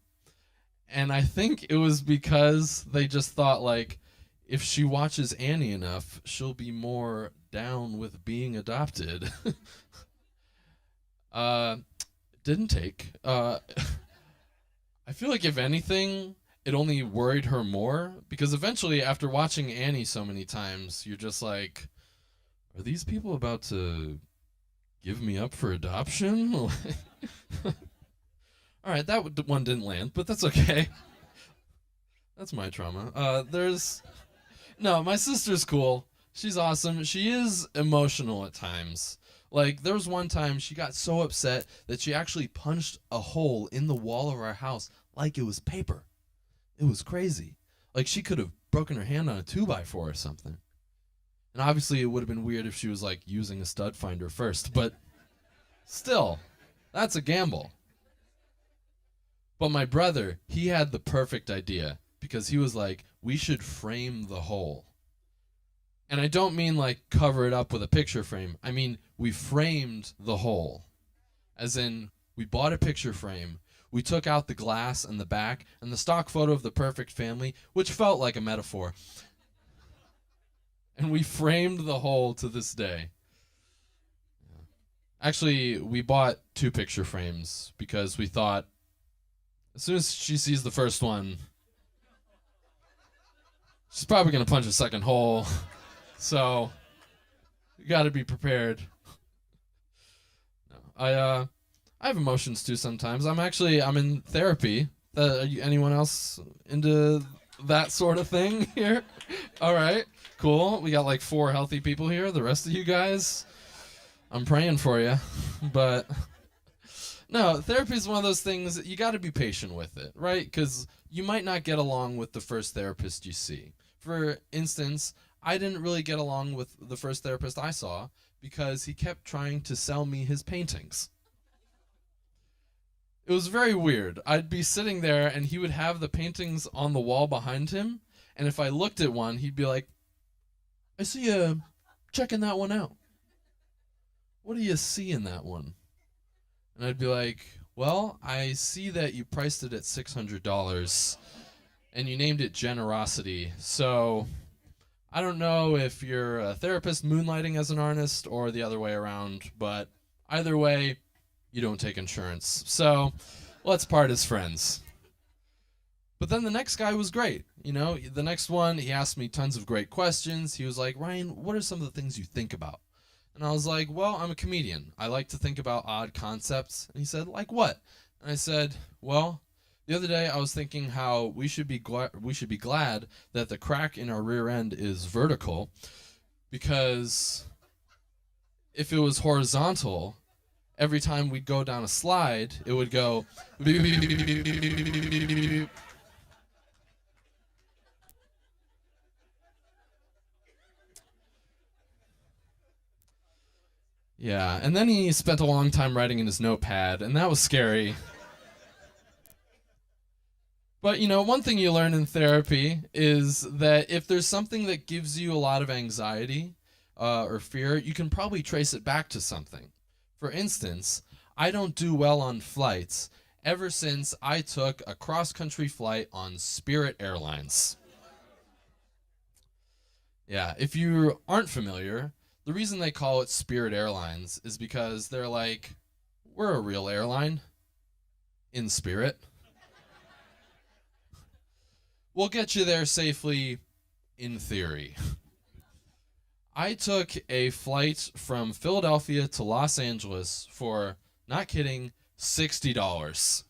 [SPEAKER 5] And I think it was because they just thought, like, if she watches Annie enough, she'll be more down with being adopted. Didn't take. I feel like if anything, it only worried her more. Because eventually, after watching Annie so many times, you're just like, are these people about to give me up for adoption? All right, that one didn't land, but that's okay. That's my trauma. No, my sister's cool. She's awesome. She is emotional at times. Like, there was one time she got so upset that she actually punched a hole in the wall of our house like it was paper. It was crazy. Like, she could have broken her hand on a 2x4 or something. And obviously it would have been weird if she was, like, using a stud finder first, but still, that's a gamble. But my brother, he had the perfect idea, because he was like, we should frame the hole. And I don't mean, like, cover it up with a picture frame. I mean, we framed the hole. As in, we bought a picture frame, we took out the glass and the back, and the stock photo of the perfect family, which felt like a metaphor. And we framed the hole to this day. Actually, we bought 2 picture frames because we thought, as soon as she sees the first one, she's probably going to punch a second hole. So, you got to be prepared. No, I have emotions too sometimes. I'm in therapy. Anyone else into that sort of thing here? All right, cool. We got like 4 healthy people here. The rest of you guys, I'm praying for you. But no, therapy is one of those things that you got to be patient with it, right? Because you might not get along with the first therapist you see. For instance, I didn't really get along with the first therapist I saw because he kept trying to sell me his paintings. It was very weird. I'd be sitting there and he would have the paintings on the wall behind him, and if I looked at one, he'd be like, I see you checking that one out. What do you see in that one? And I'd be like, well, I see that you priced it at $600 and you named it Generosity. So I don't know if you're a therapist moonlighting as an artist or the other way around, but either way, you don't take insurance. So let's part as friends. But then the next guy was great. You know, the next one, he asked me tons of great questions. He was like, Ryan, what are some of the things you think about? And I was like, well, I'm a comedian. I like to think about odd concepts. And he said, like what? And I said, well, the other day I was thinking how we should be glad that the crack in our rear end is vertical, because if it was horizontal, every time we'd go down a slide, it would go yeah, and then he spent a long time writing in his notepad, and that was scary. But, you know, one thing you learn in therapy is that if there's something that gives you a lot of anxiety or fear, you can probably trace it back to something. For instance, I don't do well on flights ever since I took a cross-country flight on Spirit Airlines. Yeah, if you aren't familiar, the reason they call it Spirit Airlines is because they're like, we're a real airline in spirit. We'll get you there safely in theory. I took a flight from Philadelphia to Los Angeles for, not kidding, $60.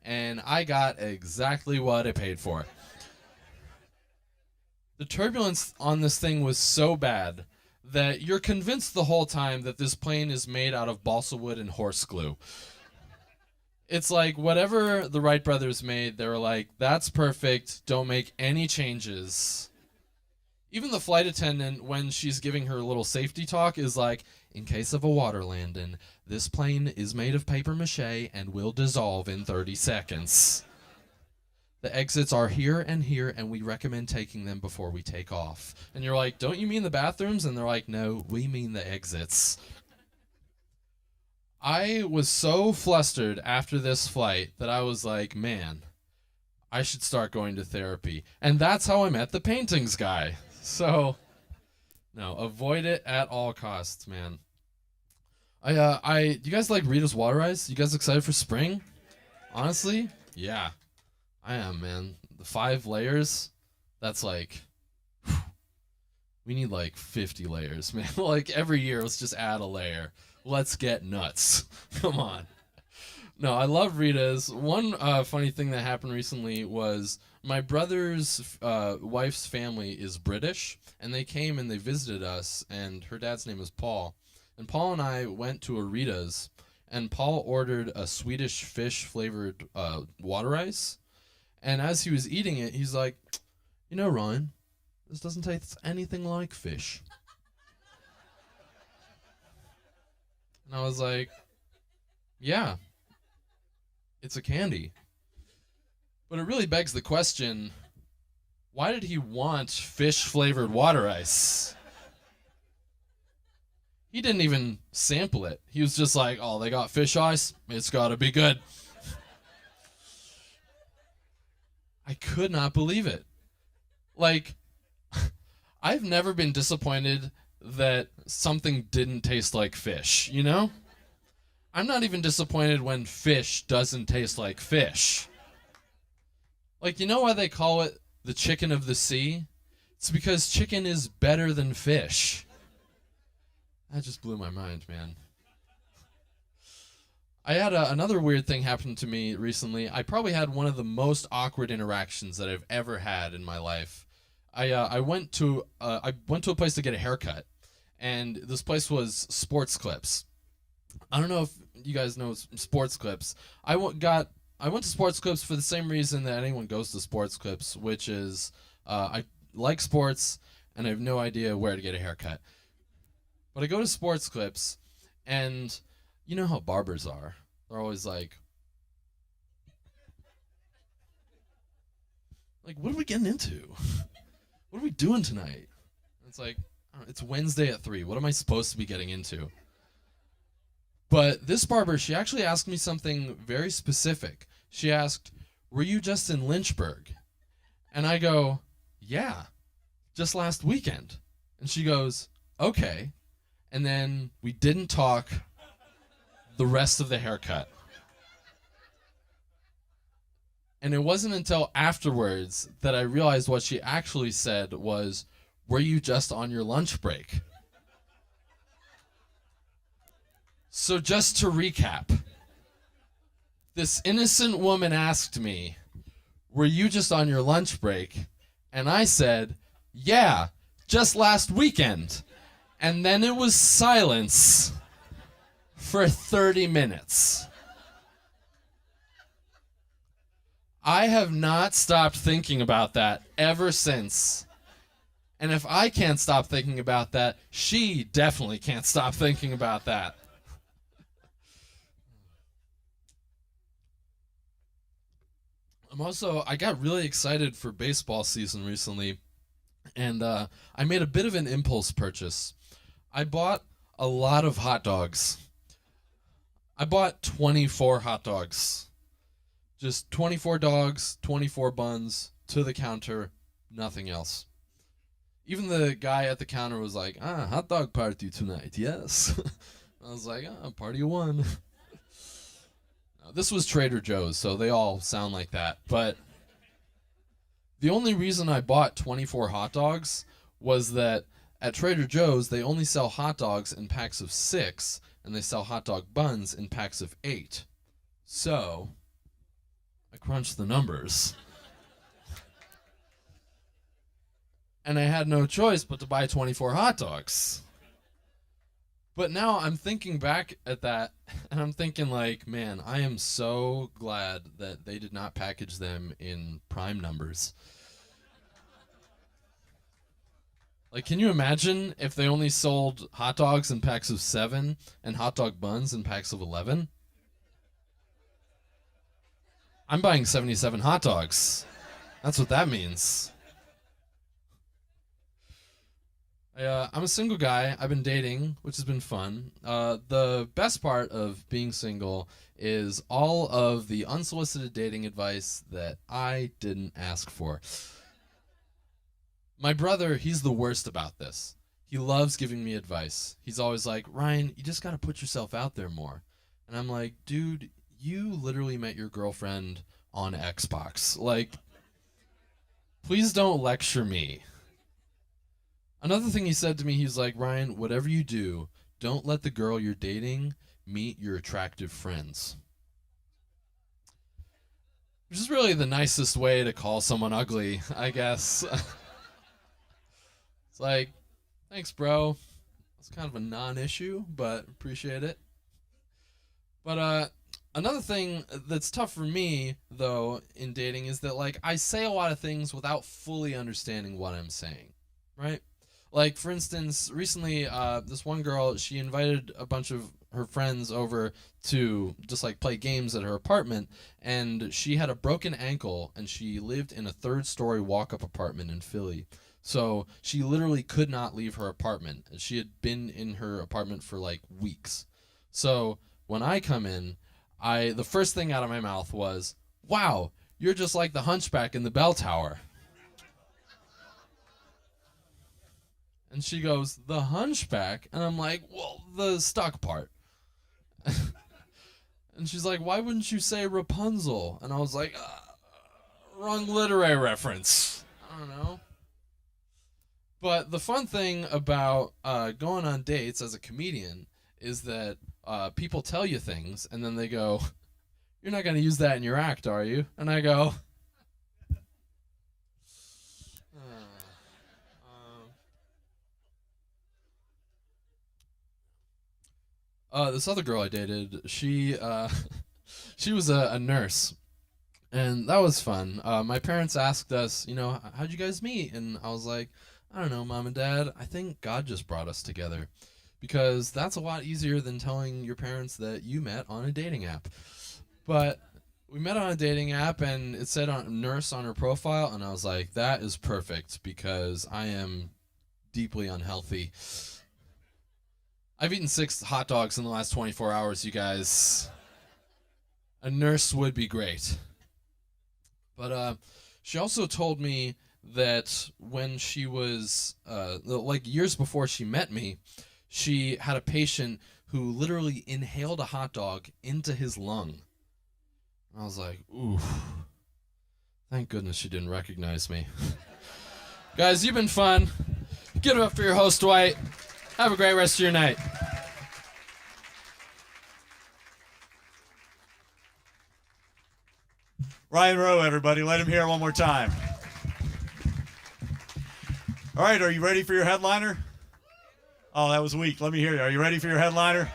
[SPEAKER 5] And I got exactly what I paid for. The turbulence on this thing was so bad that you're convinced the whole time that this plane is made out of balsa wood and horse glue. It's like whatever the Wright brothers made, they were like, that's perfect, don't make any changes. Even the flight attendant, when she's giving her little safety talk, is like, in case of a water landing, this plane is made of paper mache and will dissolve in 30 seconds. The exits are here, and we recommend taking them before we take off. And you're like, don't you mean the bathrooms? And they're like, no, we mean the exits. I was so flustered after this flight that I was like, man, I should start going to therapy. And that's how I met the paintings guy. So, no, avoid it at all costs, man. Do you guys like Rita's Water Ice? You guys excited for spring? Honestly? Yeah. I am, man. The 5 layers, that's like, whew, we need like 50 layers, man. Like every year, let's just add a layer. Let's get nuts. Come on. No, I love Rita's. One funny thing that happened recently was my brother's wife's family is British, and they came and they visited us, and her dad's name is Paul. And Paul and I went to a Rita's, and Paul ordered a Swedish fish-flavored water ice. And as he was eating it, he's like, you know, Ryan, this doesn't taste anything like fish. And I was like, yeah, it's a candy. But it really begs the question, why did he want fish-flavored water ice? He didn't even sample it. He was just like, oh, they got fish ice? It's got to be good. I could not believe it. Like, I've never been disappointed that something didn't taste like fish, you know? I'm not even disappointed when fish doesn't taste like fish. Like, you know why they call it the chicken of the sea? It's because chicken is better than fish. That just blew my mind, man. I had another weird thing happen to me recently. I probably had one of the most awkward interactions that I've ever had in my life. I went to a place to get a haircut, and this place was Sports Clips. I don't know if you guys know Sports Clips. I went to Sports Clips for the same reason that anyone goes to Sports Clips, which is I like sports and I have no idea where to get a haircut. But I go to Sports Clips, and you know how barbers are. They're always like, what are we getting into? What are we doing tonight? It's like, I don't know, it's Wednesday at 3. What am I supposed to be getting into? But this barber, she actually asked me something very specific. She asked, were you just in Lynchburg? And I go, yeah, just last weekend. And she goes, okay. And then we didn't talk the rest of the haircut. And it wasn't until afterwards that I realized what she actually said was, "Were you just on your lunch break?" So just to recap, this innocent woman asked me, "Were you just on your lunch break?" And I said, "Yeah, just last weekend." And then it was silence for 30 minutes. I have not stopped thinking about that ever since. And if I can't stop thinking about that, she definitely can't stop thinking about that. I got really excited for baseball season recently, and I made a bit of an impulse purchase. I bought a lot of hot dogs. I bought 24 hot dogs. Just 24 dogs, 24 buns, to the counter, nothing else. Even the guy at the counter was like, hot dog party tonight, yes. I was like, party of one. This was Trader Joe's, so they all sound like that. But the only reason I bought 24 hot dogs was that at Trader Joe's, they only sell hot dogs in packs of 6, and they sell hot dog buns in packs of 8. So I crunched the numbers. And I had no choice but to buy 24 hot dogs. But now I'm thinking back at that, and I'm thinking like, man, I am so glad that they did not package them in prime numbers. Like, can you imagine if they only sold hot dogs in packs of 7 and hot dog buns in packs of 11? I'm buying 77 hot dogs. That's what that means. I'm a single guy. I've been dating, which has been fun. The best part of being single is all of the unsolicited dating advice that I didn't ask for. My brother, he's the worst about this. He loves giving me advice. He's always like, "Ryan, you just got to put yourself out there more." And I'm like, dude, you literally met your girlfriend on Xbox. Like, please don't lecture me. Another thing he said to me, he's like, "Ryan, whatever you do, don't let the girl you're dating meet your attractive friends." Which is really the nicest way to call someone ugly, I guess. It's like, thanks, bro. It's kind of a non-issue, but appreciate it. But another thing that's tough for me, though, in dating is that, like, I say a lot of things without fully understanding what I'm saying, right? Like, for instance, recently, this one girl, she invited a bunch of her friends over to just, like, play games at her apartment, and she had a broken ankle, and she lived in a third-story walk-up apartment in Philly. So she literally could not leave her apartment. She had been in her apartment for, like, weeks. So when I come in, the first thing out of my mouth was, "Wow, you're just like the hunchback in the bell tower." And she goes, "The hunchback?" And I'm like, "Well, the stuck part." And she's like, "Why wouldn't you say Rapunzel?" And I was like, wrong literary reference. I don't know. But the fun thing about going on dates as a comedian is that people tell you things, and then they go, "You're not going to use that in your act, are you?" And I go, this other girl I dated, she was a nurse, and that was fun. My parents asked us, "How'd you guys meet?" And I was like, "I don't know, Mom and Dad. I think God just brought us together." Because that's a lot easier than telling your parents that you met on a dating app. But we met on a dating app, and it said nurse on her profile, and I was like, that is perfect, because I am deeply unhealthy. I've eaten 6 hot dogs in the last 24 hours, you guys. A nurse would be great. But she also told me that when she was, like years before she met me, she had a patient who literally inhaled a hot dog into his lung. I was like, ooh, Thank goodness she didn't recognize me. Guys, you've been fun. Give it up for your host, Dwight. Have a great rest of your night.
[SPEAKER 3] Ryan Rowe, everybody. Let him hear it one more time. All right, are you ready for your headliner? Oh, that was weak. Let me hear you. Are you ready for your headliner?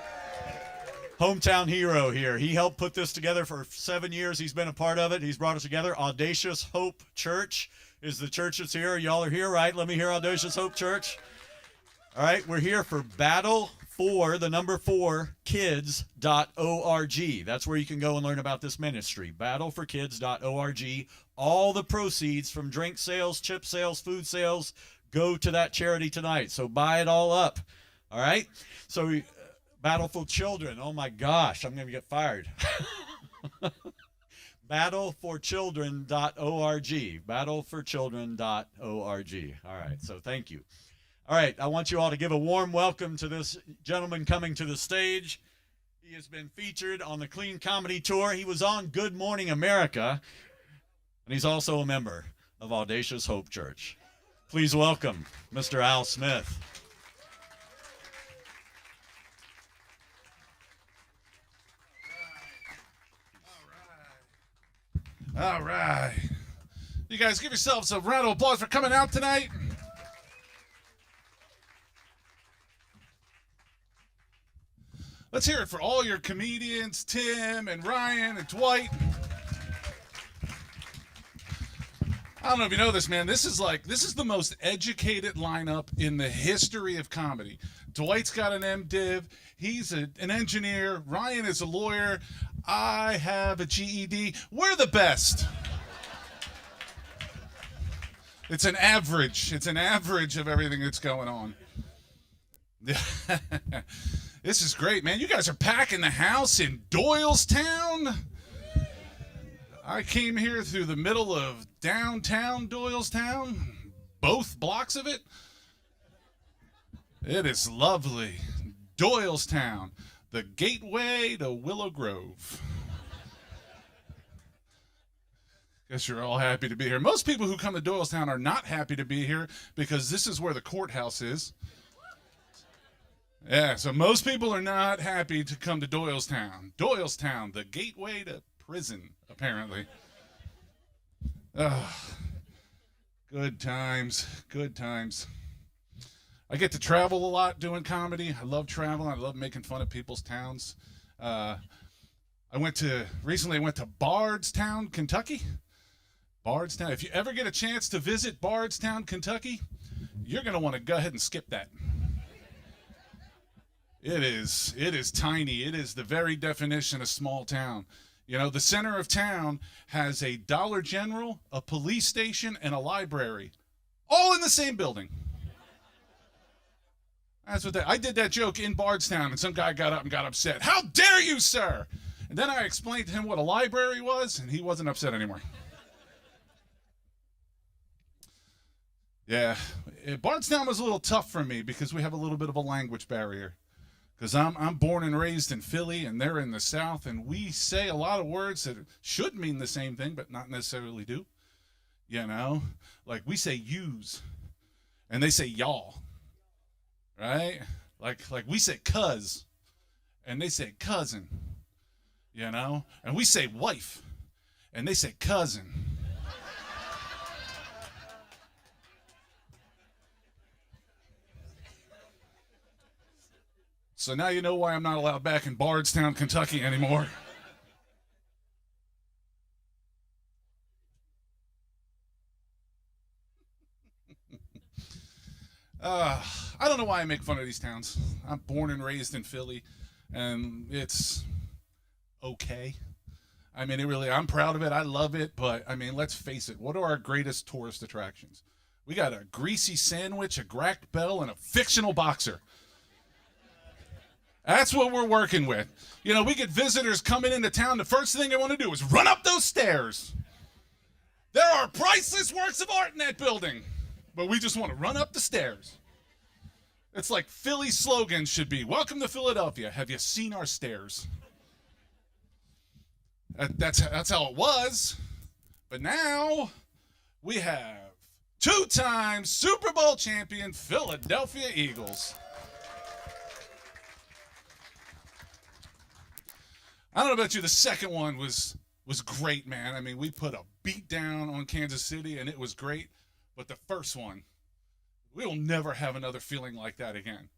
[SPEAKER 3] Hometown hero here. He helped put this together for 7 years. He's been a part of it. He's brought it together. Audacious Hope Church is the church that's here. Y'all are here, right? Let me hear Audacious Hope Church. All right, we're here for Battle for the number 4 kids.org. That's where you can go and learn about this ministry. Battleforkids.org. All the proceeds from drink sales, chip sales, food sales go to that charity tonight. So buy it all up. All right? So Battle for Children. Oh my gosh, I'm going to get fired. Battleforchildren.org. Battleforchildren.org. All right, so thank you. All right, I want you all to give a warm welcome to this gentleman coming to the stage. He has been featured on the Clean Comedy Tour. He was on Good Morning America, and he's also a member of Audacious Hope Church. Please welcome Mr. Al Smith.
[SPEAKER 6] All right. You guys give yourselves a round of applause for coming out tonight. Let's hear it for all your comedians, Tim and Ryan and Dwight. I don't know if you know this, man. This is the most educated lineup in the history of comedy. Dwight's got an MDiv. He's an engineer. Ryan is a lawyer. I have a GED. We're the best. It's an average. It's an average of everything that's going on. This is great, man. You guys are packing the house in Doylestown. I came here through the middle of downtown Doylestown, both blocks of it. It is lovely. Doylestown, the gateway to Willow Grove. Guess you're all happy to be here. Most people who come to Doylestown are not happy to be here because this is where the courthouse is. Yeah, so most people are not happy to come to Doylestown. Doylestown, the gateway to prison, apparently. Good times, good times. I get to travel a lot doing comedy. I love traveling. I love making fun of people's towns. Recently I went to Bardstown, Kentucky. Bardstown. If you ever get a chance to visit Bardstown, Kentucky, you're going to want to go ahead and skip that. It is tiny. It is the very definition of small town. You know, the center of town has a Dollar General, a police station, and a library, all in the same building. That's what I did that joke in Bardstown, and some guy got up and got upset. How dare you, sir? And then I explained to him what a library was, and he wasn't upset anymore. Yeah, Bardstown was a little tough for me because we have a little bit of a language barrier. Because I'm born and raised in Philly, and they're in the South, and we say a lot of words that should mean the same thing, but not necessarily do. You know? Like, we say yous, and they say y'all. Right? Like we say cuz, and they say cousin. You know? And we say wife, and they say cousin. So now you know why I'm not allowed back in Bardstown, Kentucky anymore. I don't know why I make fun of these towns. I'm born and raised in Philly, and it's okay. I mean, I'm proud of it. I love it, but I mean, let's face it. What are our greatest tourist attractions? We got a greasy sandwich, a cracked bell, and a fictional boxer. That's what we're working with. You know, we get visitors coming into town. The first thing they want to do is run up those stairs. There are priceless works of art in that building, but we just want to run up the stairs. It's like Philly's slogan should be, "Welcome to Philadelphia. Have you seen our stairs?" That's how it was. But now we have two-time Super Bowl champion Philadelphia Eagles. I don't know about you, the second one was great, man. I mean, we put a beat down on Kansas City, and it was great. But the first one, we will never have another feeling like that again.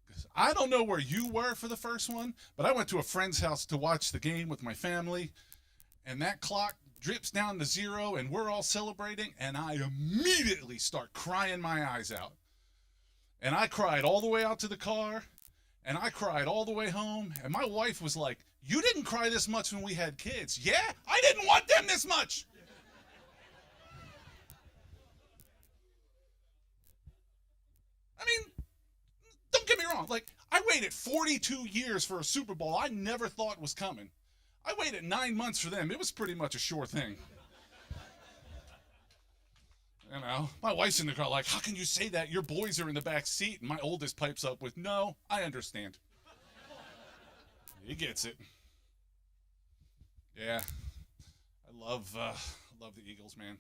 [SPEAKER 6] 'Cause I don't know where you were for the first one, but I went to a friend's house to watch the game with my family, and that clock drips down to 0, and we're all celebrating, and I immediately start crying my eyes out. And I cried all the way out to the car, and I cried all the way home, and my wife was like, "You didn't cry this much when we had kids." Yeah, I didn't want them this much. I mean, don't get me wrong. Like, I waited 42 years for a Super Bowl I never thought was coming. I waited 9 months for them. It was pretty much a sure thing. You know, my wife's in the car like, "How can you say that? Your boys are in the back seat." And my oldest pipes up with, "No, I understand." He gets it. Yeah, I love the Eagles, man.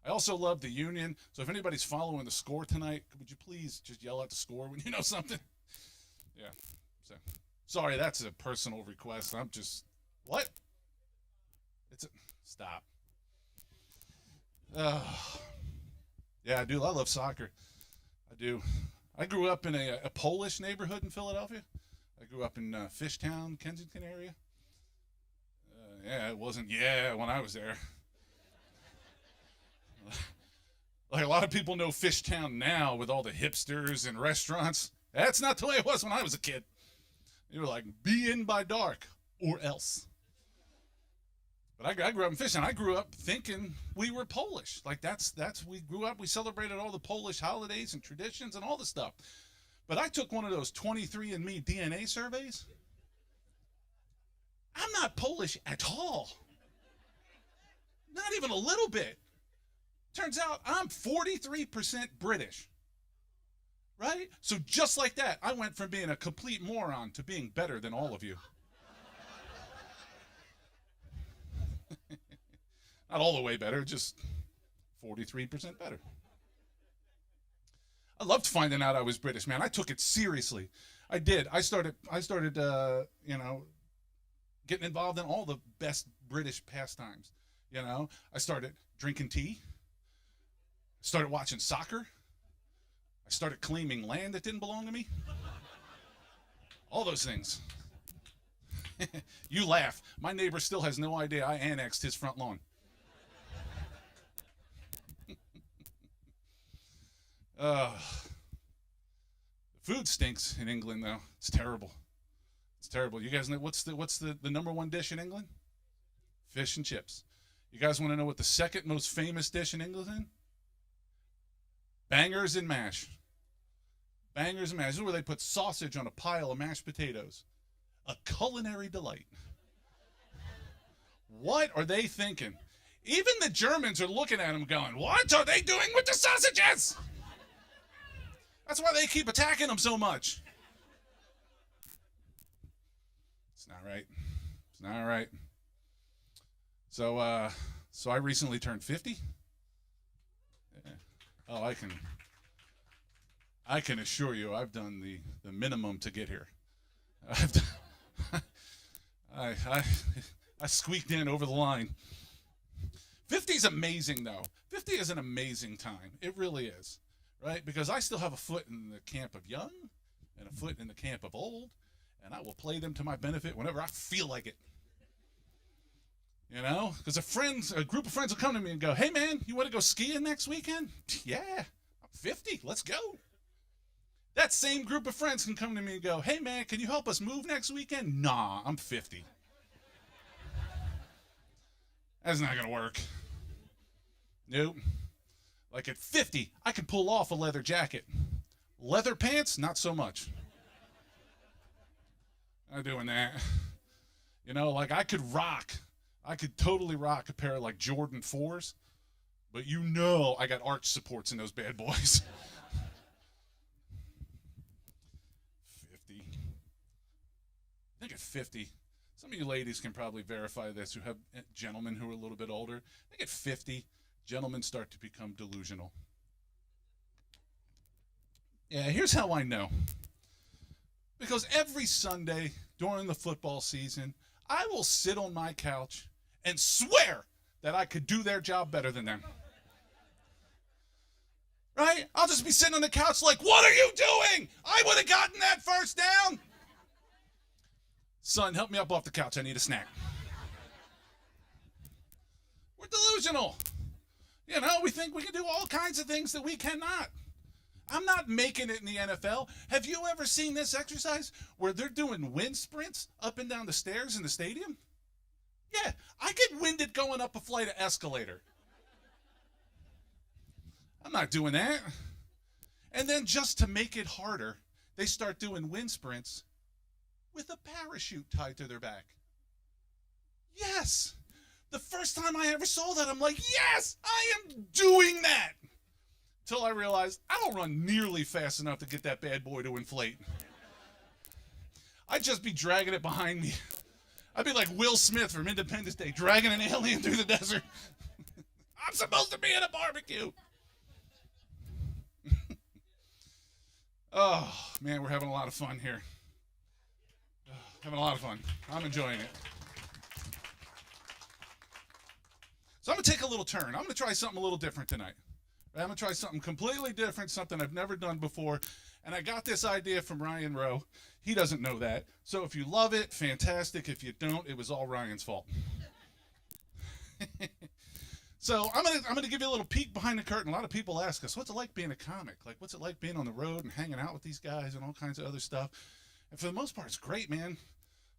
[SPEAKER 6] I also love the Union. So if anybody's following the score tonight, would you please just yell out the score when you know something? Yeah. So sorry, that's a personal request. I'm just what? Stop. Yeah, I do. I love soccer. I do. I grew up in a Polish neighborhood in Philadelphia. I grew up in Fishtown, Kensington area. Yeah, it wasn't when I was there. Like a lot of people know Fishtown now with all the hipsters and restaurants. That's not the way it was when I was a kid. You were like, be in by dark or else. But I grew up in Fishtown. I grew up thinking we were Polish. Like we grew up, we celebrated all the Polish holidays and traditions and all the stuff. But I took one of those 23andMe DNA surveys. I'm not Polish at all. Not even a little bit. Turns out I'm 43% British. Right? So just like that, I went from being a complete moron to being better than all of you. Not all the way better, just 43% better. I loved finding out I was British, man. I took it seriously. I did. I started getting involved in all the best British pastimes. You know, I started drinking tea. Started watching soccer. I started claiming land that didn't belong to me. All those things. You laugh. My neighbor still has no idea I annexed his front lawn. The food stinks in England, though. It's terrible. It's terrible. You guys know what's the number one dish in England? Fish and chips. You guys want to know what the second most famous dish in England is? Bangers and mash. Bangers and mash. This is where they put sausage on a pile of mashed potatoes. A culinary delight. What are they thinking? Even the Germans are looking at them going, "What are they doing with the sausages?" That's why they keep attacking them so much. It's not right. It's not right. So I recently turned 50. Yeah. Oh, I can assure you I've done the minimum to get here. I squeaked in over the line. 50 is amazing, though. 50 is an amazing time. It really is. Right? Because I still have a foot in the camp of young and a foot in the camp of old, and I will play them to my benefit whenever I feel like it. You know? Because a group of friends will come to me and go, "Hey, man, you want to go skiing next weekend?" "Yeah, I'm 50. Let's go." That same group of friends can come to me and go, "Hey, man, can you help us move next weekend?" "Nah, I'm 50. That's not going to work. Nope. Like at 50, I can pull off a leather jacket. Leather pants, not so much. Not doing that. You know, like I could totally rock a pair of like Jordan 4s, but you know I got arch supports in those bad boys. 50. I think at 50, Some of you ladies can probably verify this who have gentlemen who are a little bit older. I think at 50, gentlemen start to become delusional. Yeah, here's how I know. Because every Sunday during the football season, I will sit on my couch and swear that I could do their job better than them. Right? I'll just be sitting on the couch like, what are you doing? I would have gotten that first down. Son, help me up off the couch. I need a snack. We're delusional. You know, we think we can do all kinds of things that we cannot. I'm not making it in the NFL. Have you ever seen this exercise where they're doing wind sprints up and down the stairs in the stadium? Yeah, I get winded going up a flight of escalator. I'm not doing that. And then just to make it harder, they start doing wind sprints with a parachute tied to their back. Yes. The first time I ever saw that, I'm like, yes, I am doing that. Till I realized I don't run nearly fast enough to get that bad boy to inflate. I'd just be dragging it behind me. I'd be like Will Smith from Independence Day, dragging an alien through the desert. I'm supposed to be at a barbecue. Oh, man, we're having a lot of fun here. Having a lot of fun. I'm enjoying it. So I'm going to take a little turn. I'm going to try something a little different tonight. I'm going to try something completely different, something I've never done before. And I got this idea from Ryan Rowe. He doesn't know that. So if you love it, fantastic. If you don't, it was all Ryan's fault. So I'm gonna give you a little peek behind the curtain. A lot of people ask us, what's it like being a comic? Like, what's it like being on the road and hanging out with these guys and all kinds of other stuff? And for the most part, it's great, man.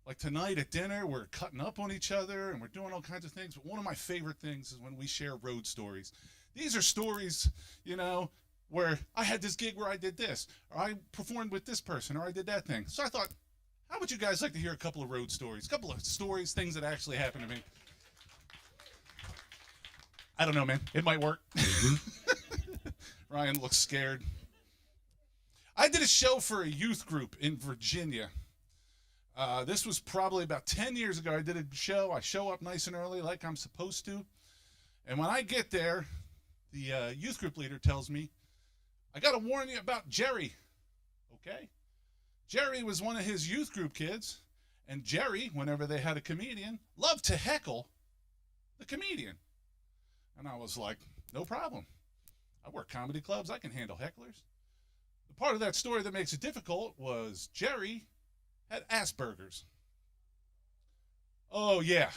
[SPEAKER 6] Like tonight at dinner, we're cutting up on each other and we're doing all kinds of things. But one of my favorite things is when we share road stories. These are stories, you know, where I had this gig where I did this, or I performed with this person, or I did that thing. So I thought, how would you guys like to hear a couple of road stories? A couple of stories, things that actually happened to me. I don't know, man. It might work. Ryan looks scared. I did a show for a youth group in Virginia. This was probably about 10 years ago. I did a show. I show up nice and early like I'm supposed to. And when I get there, the youth group leader tells me, I got to warn you about Jerry. Okay? Jerry was one of his youth group kids. And Jerry, whenever they had a comedian, loved to heckle the comedian. And I was like, no problem. I work comedy clubs. I can handle hecklers. The part of that story that makes it difficult was Jerry had Asperger's. Oh, yeah.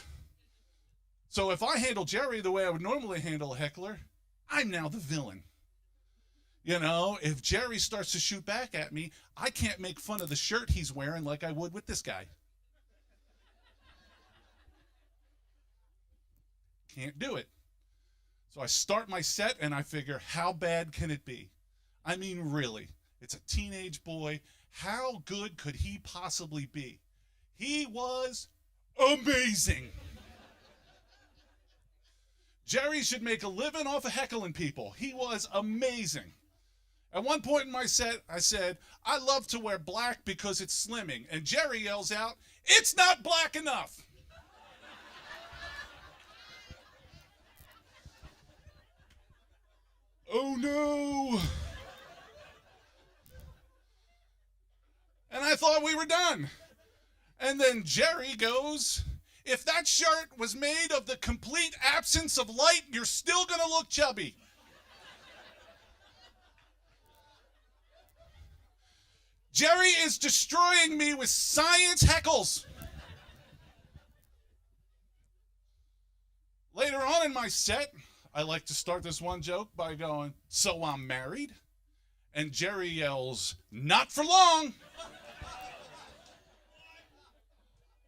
[SPEAKER 6] So if I handle Jerry the way I would normally handle a heckler, I'm now the villain. You know, if Jerry starts to shoot back at me, I can't make fun of the shirt he's wearing like I would with this guy. Can't do it. So I start my set and I figure, how bad can it be? I mean, really, it's a teenage boy. How good could he possibly be? He was amazing. Jerry should make a living off of heckling people. He was amazing. At one point in my set, I said, I love to wear black because it's slimming. And Jerry yells out, it's not black enough. Oh no. And I thought we were done. And then Jerry goes, if that shirt was made of the complete absence of light, you're still going to look chubby. Jerry is destroying me with science heckles. Later on in my set, I like to start this one joke by going, so I'm married? And Jerry yells, not for long.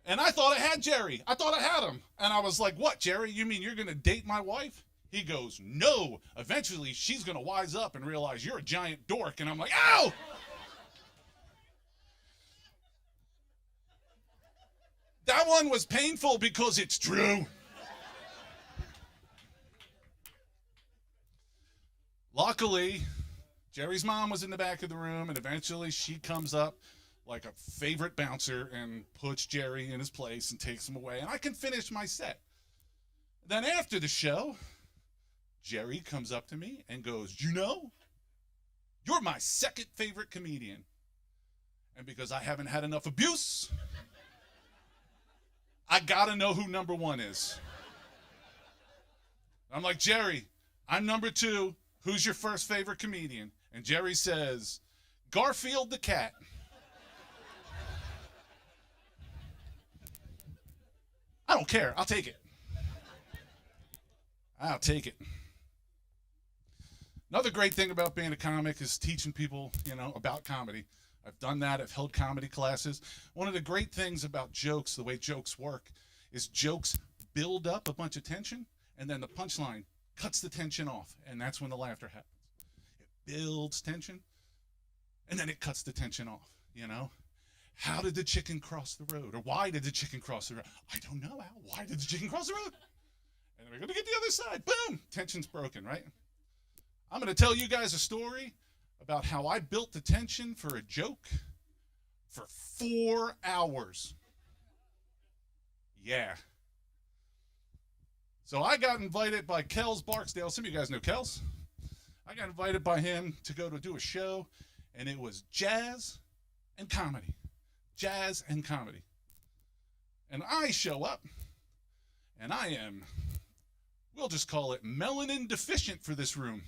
[SPEAKER 6] And I thought I had Jerry. I thought I had him. And I was like, what, Jerry? You mean you're going to date my wife? He goes, no. Eventually, she's going to wise up and realize you're a giant dork. And I'm like, ow! That one was painful because it's true. Luckily, Jerry's mom was in the back of the room, and eventually she comes up like a favorite bouncer and puts Jerry in his place and takes him away, and I can finish my set. Then after the show, Jerry comes up to me and goes, "You know, you're my second favorite comedian." And because I haven't had enough abuse, I gotta know who number one is. I'm like, "Jerry, I'm number two. Who's your first favorite comedian?" And Jerry says, "Garfield the cat." I don't care. I'll take it. I'll take it. Another great thing about being a comic is teaching people, about comedy. I've done that. I've held comedy classes. One of the great things about jokes, the way jokes work, is jokes build up a bunch of tension, and then the punchline cuts the tension off, and that's when the laughter happens. It builds tension, and then it cuts the tension off, How did the chicken cross the road? Or why did the chicken cross the road? I don't know, Al. Why did the chicken cross the road? And then we're going to get the other side. Boom! Tension's broken, right? I'm going to tell you guys a story about how I built the tension for a joke for 4 hours. Yeah. So I got invited by Kells Barksdale. Some of you guys know Kells. I got invited by him to go to do a show, and it was jazz and comedy. Jazz and comedy. And I show up, and I am, we'll just call it melanin deficient for this room.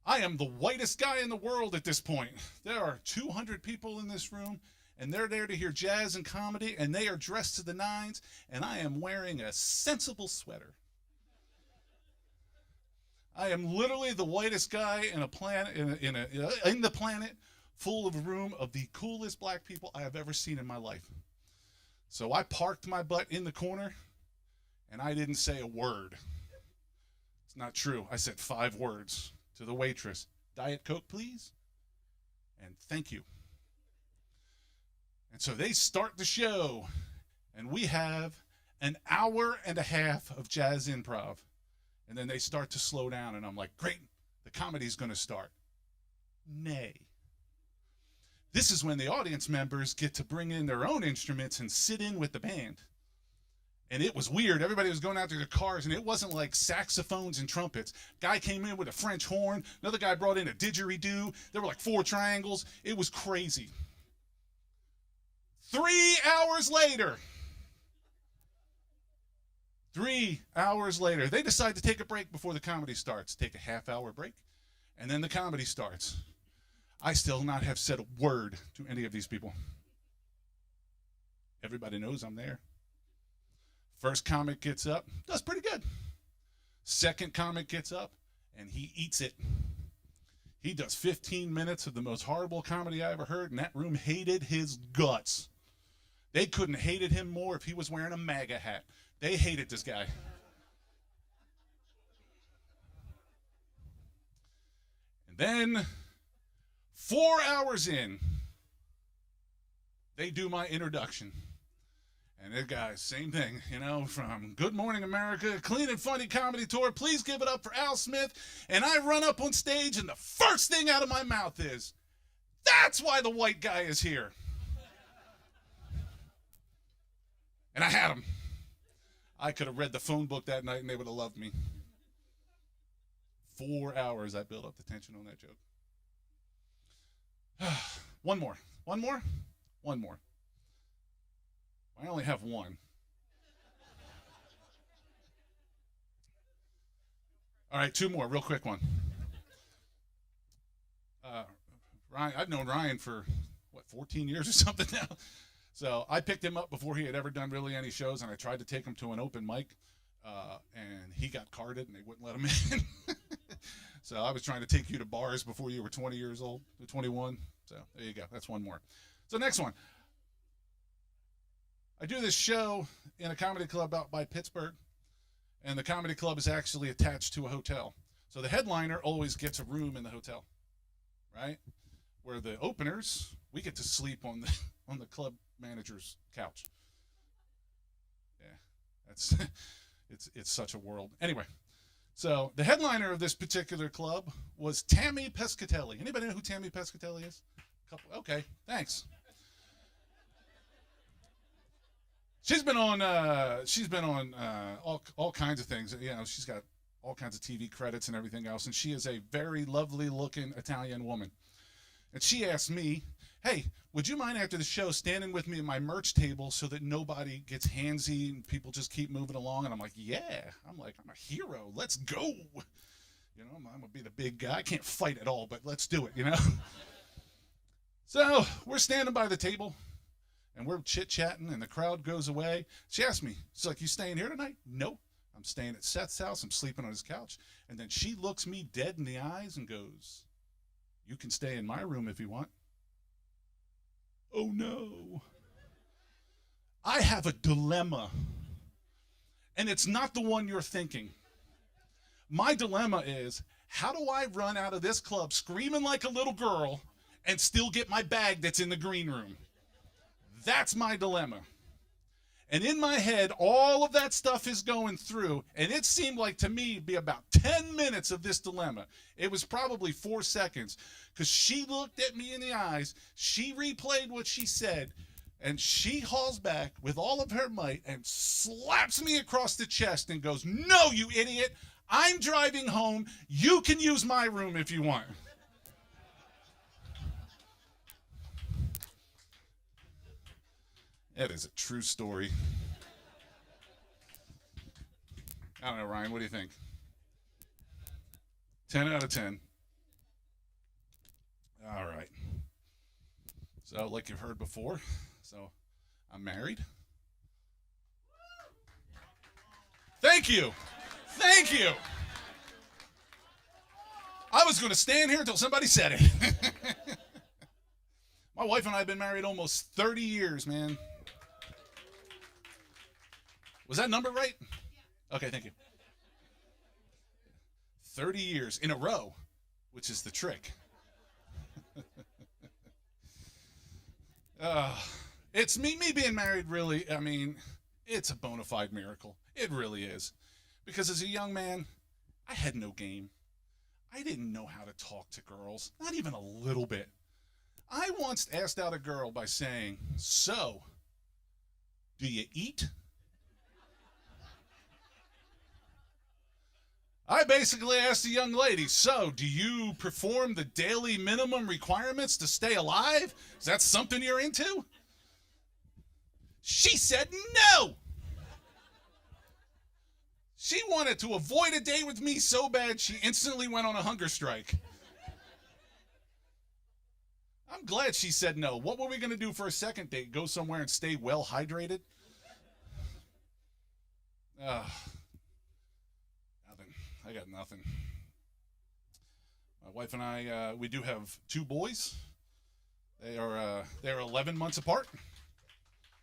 [SPEAKER 6] I am the whitest guy in the world at this point. There are 200 people in this room, and they're there to hear jazz and comedy, and they are dressed to the nines, and I am wearing a sensible sweater. I am literally the whitest guy in a planet, in the planet, full of a room of the coolest black people I have ever seen in my life. So I parked my butt in the corner, and I didn't say a word. It's not true. I said 5 words to the waitress. "Diet Coke, please, and thank you." And so they start the show, and we have an hour and a half of jazz improv. And then they start to slow down, and I'm like, "Great, the comedy's going to start." Nay. This is when the audience members get to bring in their own instruments and sit in with the band. And it was weird. Everybody was going out to their cars, and it wasn't like saxophones and trumpets. Guy came in with a French horn. Another guy brought in a didgeridoo. There were like 4 triangles. It was crazy. 3 hours later, 3 hours later, they decide to take a break before the comedy starts. Take a half-hour break, and then the comedy starts. I still not have said a word to any of these people. Everybody knows I'm there. First comic gets up, does pretty good. Second comic gets up, and he eats it. He does 15 minutes of the most horrible comedy I ever heard, and that room hated his guts. They couldn't have hated him more if he was wearing a MAGA hat. They hated this guy. And then 4 hours in, they do my introduction. And the guys, same thing, from Good Morning America, Clean and Funny Comedy Tour. Please give it up for Al Smith. And I run up on stage, and the first thing out of my mouth is, "That's why the white guy is here." And I had him. I could have read the phone book that night, and they would have loved me. 4 hours I built up the tension on that joke. One more. I only have one. All right, 2 more, real quick one. Ryan, I've known Ryan for, 14 years or something now. So I picked him up before he had ever done really any shows, and I tried to take him to an open mic, and he got carded, and they wouldn't let him in. So I was trying to take you to bars before you were 20 years old, 21. So there you go. That's one more. So next one. I do this show in a comedy club out by Pittsburgh, and the comedy club is actually attached to a hotel. So the headliner always gets a room in the hotel, right? Where the openers, we get to sleep on the club manager's couch. Yeah, that's it's such a world. Anyway, so the headliner of this particular club was Tammy Pescatelli. Anybody know who Tammy Pescatelli is? Couple. Okay, thanks. She's been on all kinds of things. You know, she's got all kinds of TV credits and everything else, and she is a very lovely looking Italian woman. And she asked me, "Hey, would you mind after the show standing with me at my merch table so that nobody gets handsy and people just keep moving along?" And I'm like, "Yeah." I'm a hero. Let's go. You know, I'm gonna be the big guy. I can't fight at all, but let's do it. You know. So we're standing by the table. And we're chit-chatting, and the crowd goes away. She asked me, she's like, "You staying here tonight?" "No, I'm staying at Seth's house. I'm sleeping on his couch." And then she looks me dead in the eyes and goes, "You can stay in my room if you want." Oh, no. I have a dilemma, and it's not the one you're thinking. My dilemma is, how do I run out of this club screaming like a little girl and still get my bag that's in the green room? That's my dilemma. And in my head, all of that stuff is going through, and it seemed like to me be about 10 minutes of this dilemma. It was probably 4 seconds, because she looked at me in the eyes, she replayed what she said, and she hauls back with all of her might and slaps me across the chest and goes, "No, you idiot, I'm driving home. You can use my room if you want." That is a true story. I don't know, Ryan, what do you think? 10 out of 10. All right. So, like you've heard before, so I'm married. Thank you. Thank you. I was going to stand here until somebody said it. My wife and I have been married almost 30 years, man. Was that number right? Okay, thank you. 30 years in a row, which is the trick. It's me being married, really, I mean, it's a bona fide miracle. It really is. Because as a young man, I had no game. I didn't know how to talk to girls, not even a little bit. I once asked out a girl by saying, "So, do you eat?" I basically asked the young lady, "So, do you perform the daily minimum requirements to stay alive? Is that something you're into?" She said no. She wanted to avoid a date with me so bad she instantly went on a hunger strike. I'm glad she said no. What were we going to do for a second date? Go somewhere and stay well hydrated? Nothing. I got nothing. My wife and I, we do have 2 boys. They're 11 months apart.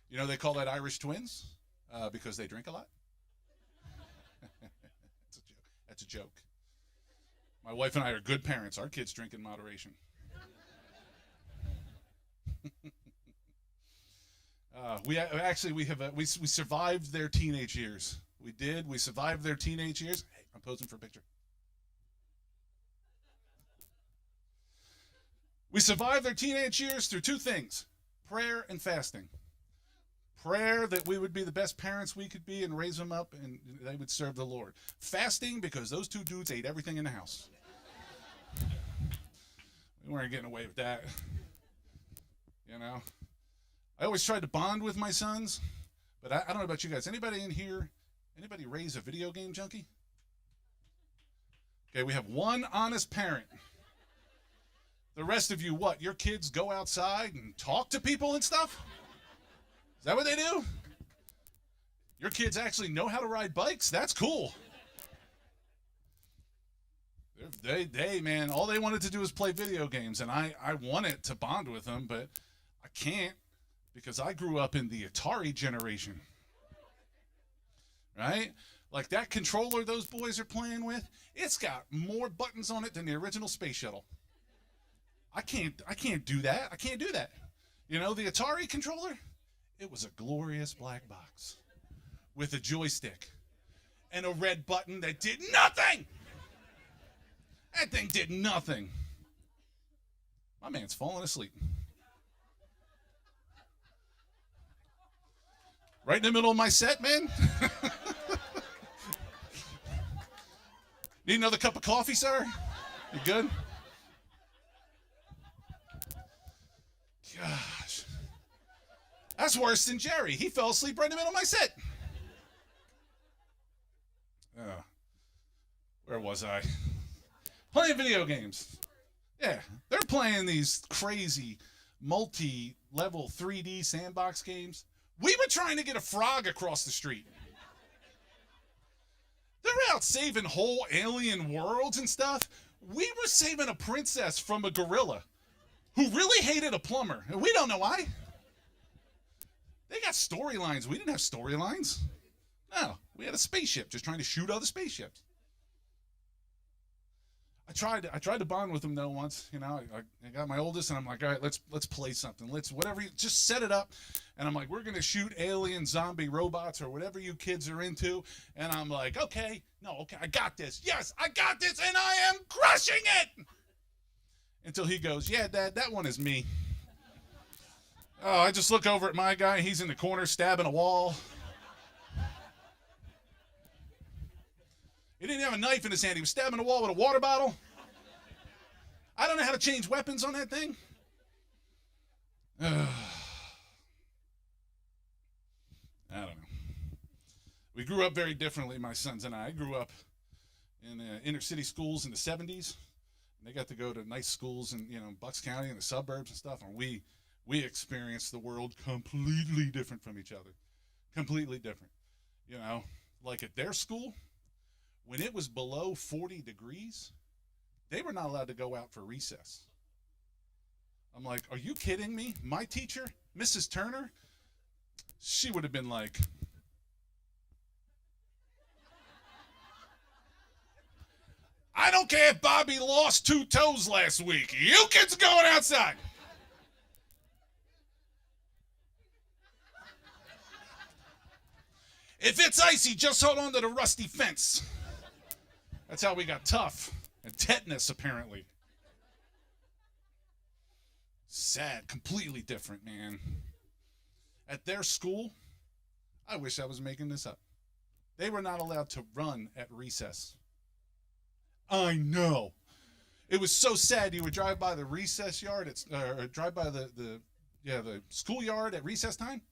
[SPEAKER 6] You know, they call that Irish twins because they drink a lot. That's a joke. My wife and I are good parents. Our kids drink in moderation. We survived their teenage years. We did. We survived their teenage years. Hey, I'm posing for a picture. We survived their teenage years through 2 things: prayer and fasting. Prayer that we would be the best parents we could be and raise them up and they would serve the Lord. Fasting because those 2 dudes ate everything in the house. We weren't getting away with that. You know? I always tried to bond with my sons, but I don't know about you guys. Anybody in here, anybody raise a video game junkie? Okay, we have 1 honest parent. The rest of you, what? Your kids go outside and talk to people and stuff? Is that what they do? Your kids actually know how to ride bikes? That's cool. They man, all they wanted to do was play video games, and I wanted to bond with them, but I can't because I grew up in the Atari generation. Right? Like that controller those boys are playing with, it's got more buttons on it than the original Space Shuttle. I can't do that. I can't do that. You know, the Atari controller, it was a glorious black box with a joystick and a red button that did nothing. That thing did nothing. My man's falling asleep. Right in the middle of my set, man. Need another cup of coffee, sir? You good? Gosh. That's worse than Jerry. He fell asleep right in the middle of my set. Where was I? Playing video games. Yeah, they're playing these crazy multi-level 3D sandbox games. We were trying to get a frog across the street. They're out saving whole alien worlds and stuff. We were saving a princess from a gorilla who really hated a plumber, and we don't know why. They got storylines. We didn't have storylines. No, we had a spaceship just trying to shoot other spaceships. I tried to bond with him though once. You know, I got my oldest, and I'm like, all right, let's play something. Let's whatever. Just set it up, and I'm like, we're gonna shoot alien zombie robots or whatever you kids are into. And I'm like, okay, I got this. Yes, I got this, and I am crushing it. Until he goes, yeah, Dad, that one is me. Oh, I just look over at my guy. He's in the corner stabbing a wall. He didn't have a knife in his hand. He was stabbing a wall with a water bottle. I don't know how to change weapons on that thing. I don't know. We grew up very differently, my sons and I. I grew up in inner city schools in the 70s. And they got to go to nice schools in Bucks County and the suburbs and stuff. And we experienced the world completely different from each other. Completely different. Like at their school, when it was below 40 degrees, they were not allowed to go out for recess. I'm like, are you kidding me? My teacher, Mrs. Turner, she would have been like, I don't care if Bobby lost 2 toes last week. You kids going outside. If it's icy, just hold on to the rusty fence. That's how we got tough and tetanus, apparently. Sad, completely different, man. At their school, I wish I was making this up. They were not allowed to run at recess. I know. It was so sad. You would drive by the recess yard, or drive by the schoolyard at recess time,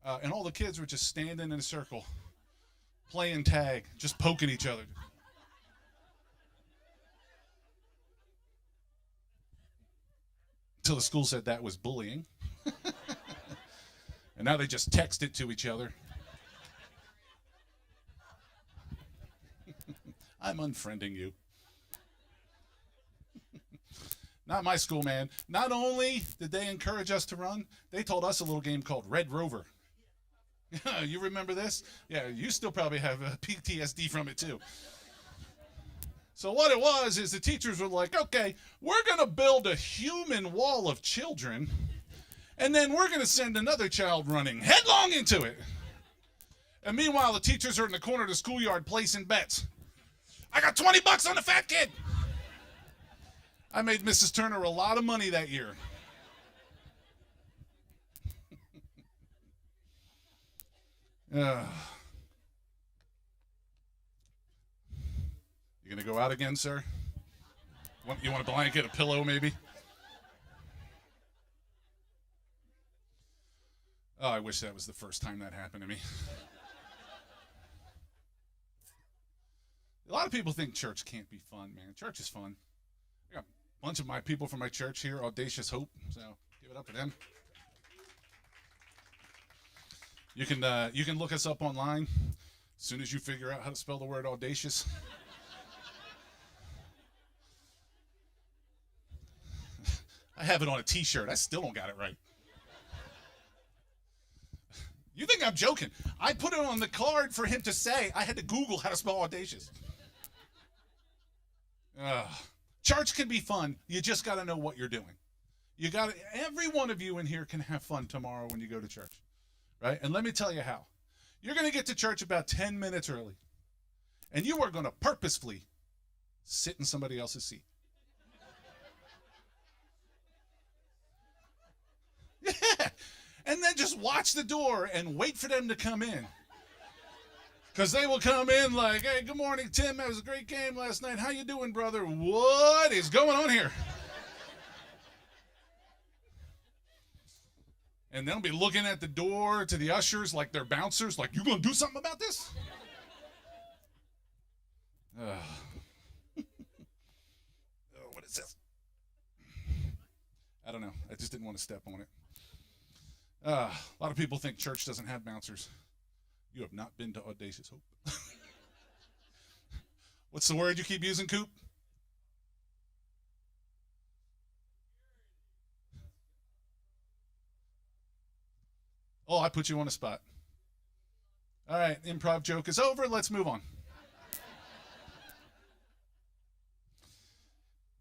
[SPEAKER 6] and all the kids were just standing in a circle, playing tag, just poking each other. Until the school said that was bullying. And now they just text it to each other. I'm unfriending you. Not my school, man. Not only did they encourage us to run, they told us a little game called Red Rover. You remember this? Yeah, you still probably have PTSD from it too. So what it was is the teachers were like, okay, we're going to build a human wall of children, and then we're going to send another child running headlong into it. And meanwhile, the teachers are in the corner of the schoolyard placing bets. I got $20 on the fat kid. I made Mrs. Turner a lot of money that year. You gonna go out again, sir? You want a blanket, a pillow, maybe? Oh, I wish that was the first time that happened to me. A lot of people think church can't be fun, man. Church is fun. I got a bunch of my people from my church here, Audacious Hope, so give it up to them. You can look us up online as soon as you figure out how to spell the word audacious. I have it on a t-shirt. I still don't got it right. You think I'm joking? I put it on the card for him to say. I had to Google how to spell audacious. Church can be fun. You just got to know what you're doing. Every one of you in here can have fun tomorrow when you go to church, right? And let me tell you how. You're going to get to church about 10 minutes early, and you are going to purposefully sit in somebody else's seat. watch the door and wait for them to come in. Because they will come in like, hey, good morning, Tim. That was a great game last night. How you doing, brother? What is going on here? And they'll be looking at the door to the ushers like they're bouncers, like, you going to do something about this? What is this? I don't know. I just didn't want to step on it. A lot of people think church doesn't have bouncers. You have not been to Audacious Hope. What's the word you keep using, Coop? Oh, I put you on the spot. All right, improv joke is over. Let's move on.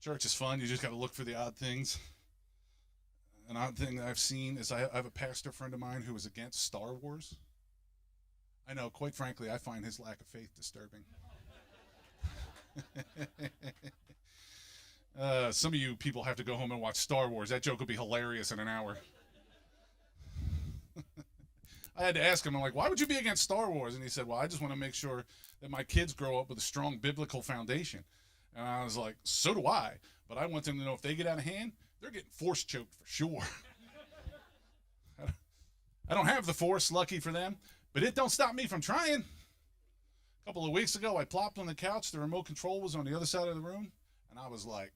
[SPEAKER 6] Church is fun. You just got to look for the odd things. An odd thing that I've seen is I have a pastor friend of mine who is against Star Wars. I know, quite frankly, I find his lack of faith disturbing. Some of you people have to go home and watch Star Wars. That joke will be hilarious in an hour. I had to ask him, I'm like, why would you be against Star Wars? And he said, well, I just want to make sure that my kids grow up with a strong biblical foundation. And I was like, so do I. But I want them to know if they get out of hand, they're getting force choked for sure. I don't have the force, lucky for them, but it don't stop me from trying. A couple of weeks ago, I plopped on the couch. The remote control was on the other side of the room. And I was like,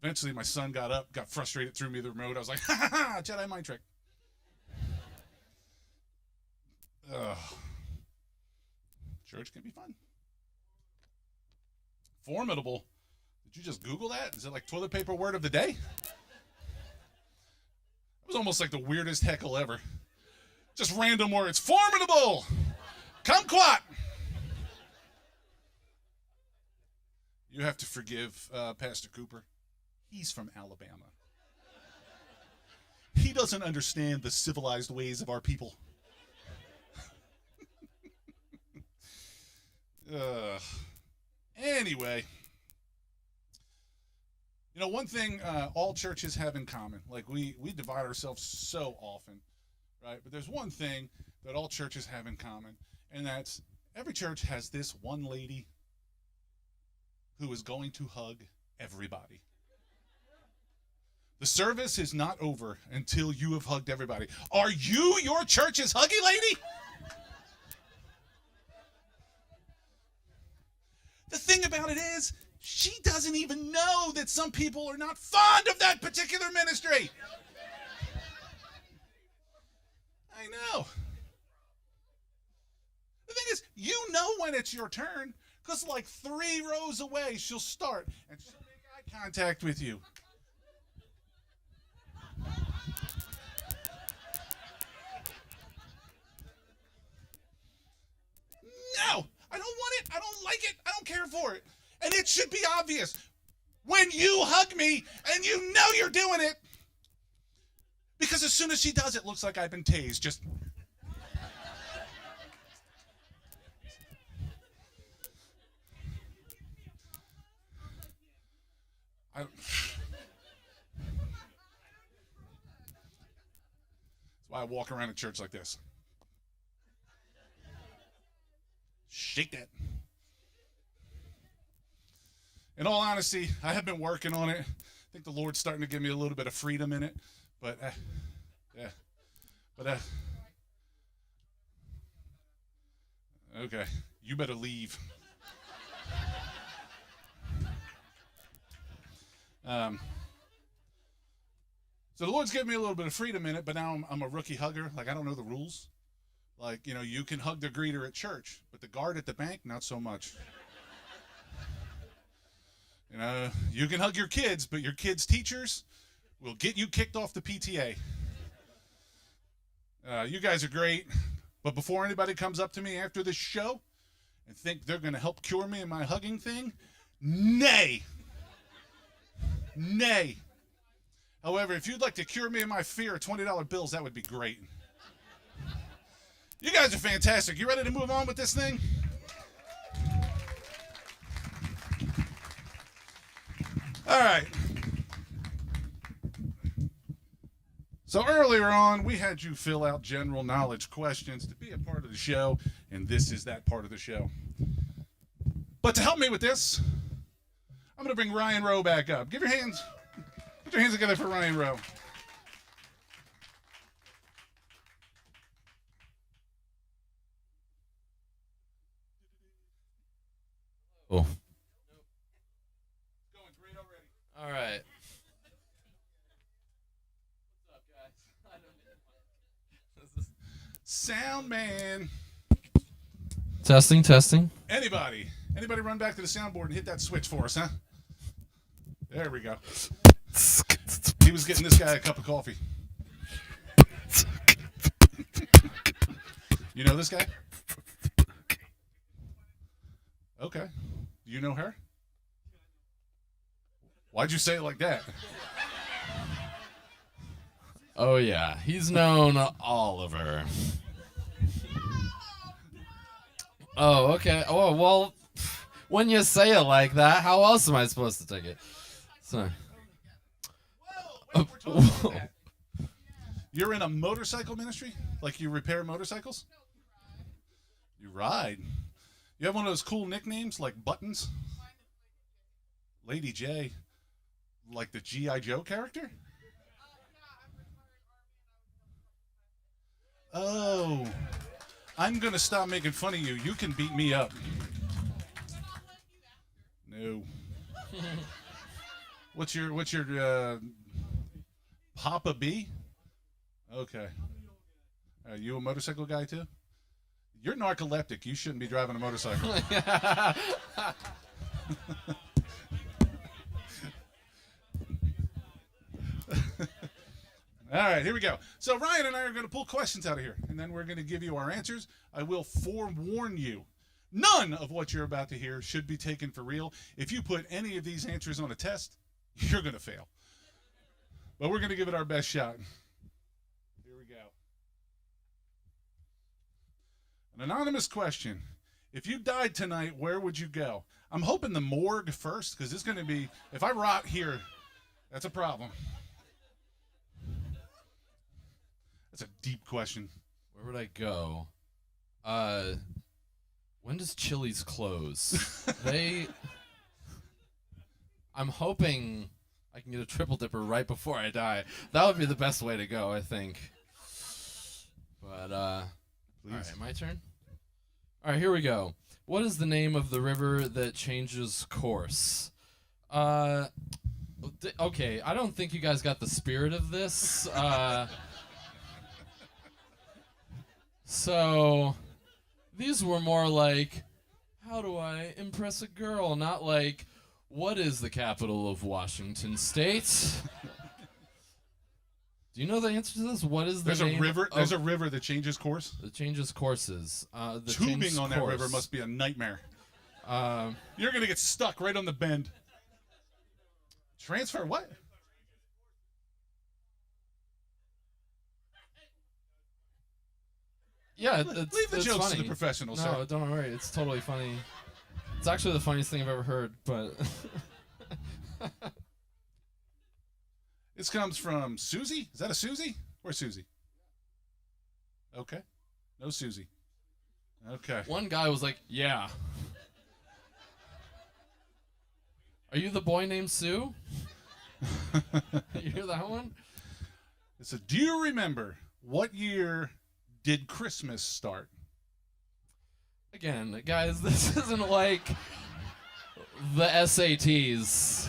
[SPEAKER 6] eventually my son got up, got frustrated, threw me the remote. I was like, ha ha ha, Jedi mind trick. Church can be fun. Formidable. Did you just Google that? Is it like toilet paper word of the day? It was almost like the weirdest heckle ever. Just random words. Formidable. Kumquat. You have to forgive Pastor Cooper. He's from Alabama. He doesn't understand the civilized ways of our people. Anyway, you know, one thing all churches have in common, like we divide ourselves so often, right? But there's one thing that all churches have in common, and that's every church has this one lady who is going to hug everybody. The service is not over until you have hugged everybody. Are you your church's huggy lady? The thing about it is, she doesn't even know that some people are not fond of that particular ministry. I know. The thing is, you know when it's your turn, because like 3 rows away, she'll start, and she'll make eye contact with you. No, I don't want it. I don't like it. I don't care for it. And it should be obvious when you hug me and you know you're doing it. Because as soon as she does, it looks like I've been tased. Just. That's why I walk around in church like this. Shake that. In all honesty, I have been working on it. I think the Lord's starting to give me a little bit of freedom in it. But, okay, you better leave. So the Lord's given me a little bit of freedom in it, but now I'm a rookie hugger. Like, I don't know the rules. Like, you know, you can hug the greeter at church, but the guard at the bank, not so much. You know, you can hug your kids, but your kids' teachers will get you kicked off the PTA. You guys are great, but before anybody comes up to me after this show and think they're going to help cure me in my hugging thing, nay. Nay. However, if you'd like to cure me in my fear of $20 bills, that would be great. You guys are fantastic. You ready to move on with this thing? All right. So earlier on, we had you fill out general knowledge questions to be a part of the show, and this is that part of the show. But to help me with this, I'm going to bring Ryan Rowe back up. Put your hands together for Ryan Rowe.
[SPEAKER 5] Oh.
[SPEAKER 6] Going great already.
[SPEAKER 5] All right.
[SPEAKER 6] Sound man.
[SPEAKER 5] Testing.
[SPEAKER 6] Anybody run back to the soundboard and hit that switch for us, huh? There we go. He was getting this guy a cup of coffee. You know this guy? Okay. Do you know her? Why'd you say it like that?
[SPEAKER 5] Oh yeah, he's known Oliver. Oh, okay. Oh, well, when you say it like that, how else am I supposed to take it? Sorry.
[SPEAKER 6] You're in a motorcycle ministry? Like you repair motorcycles? You ride. You have one of those cool nicknames like Buttons? Lady J. Like the G.I. Joe character? Oh. I'm going to stop making fun of you. You can beat me up. No. What's your Papa B? Okay. Are you a motorcycle guy too? You're narcoleptic. You shouldn't be driving a motorcycle. All right, here we go. So Ryan and I are going to pull questions out of here, and then we're going to give you our answers. I will forewarn you, none of what you're about to hear should be taken for real. If you put any of these answers on a test, you're going to fail. But we're going to give it our best shot. Here we go. An anonymous question. If you died tonight, where would you go? I'm hoping the morgue first, because it's going to be, if I rot here, that's a problem. That's a deep question.
[SPEAKER 5] Where would I go? When does Chili's close? I'm hoping I can get a triple dipper right before I die. That would be the best way to go, I think. But all right, my turn. All right, here we go. What is the name of the river that changes course? Okay, I don't think you guys got the spirit of this. So, these were more like, how do I impress a girl? Not like, what is the capital of Washington State? Do you know the answer to this? What is the name?
[SPEAKER 6] There's a river that changes course.
[SPEAKER 5] That changes courses.
[SPEAKER 6] Tubing on that river must be a nightmare. You're gonna get stuck right on the bend. Transfer what?
[SPEAKER 5] Yeah,
[SPEAKER 6] leave the
[SPEAKER 5] it's
[SPEAKER 6] jokes
[SPEAKER 5] funny.
[SPEAKER 6] to the professionals.
[SPEAKER 5] No,
[SPEAKER 6] sir.
[SPEAKER 5] don't worry. It's totally funny. It's actually the funniest thing I've ever heard. But
[SPEAKER 6] This comes from Susie. Is that a Susie? Where's Susie? Okay, no Susie. Okay.
[SPEAKER 5] one guy was like, "Yeah." Are you the boy named Sue? You hear that one?
[SPEAKER 6] It said, do you remember what year did Christmas start?
[SPEAKER 5] Again, guys, this isn't like the SATs.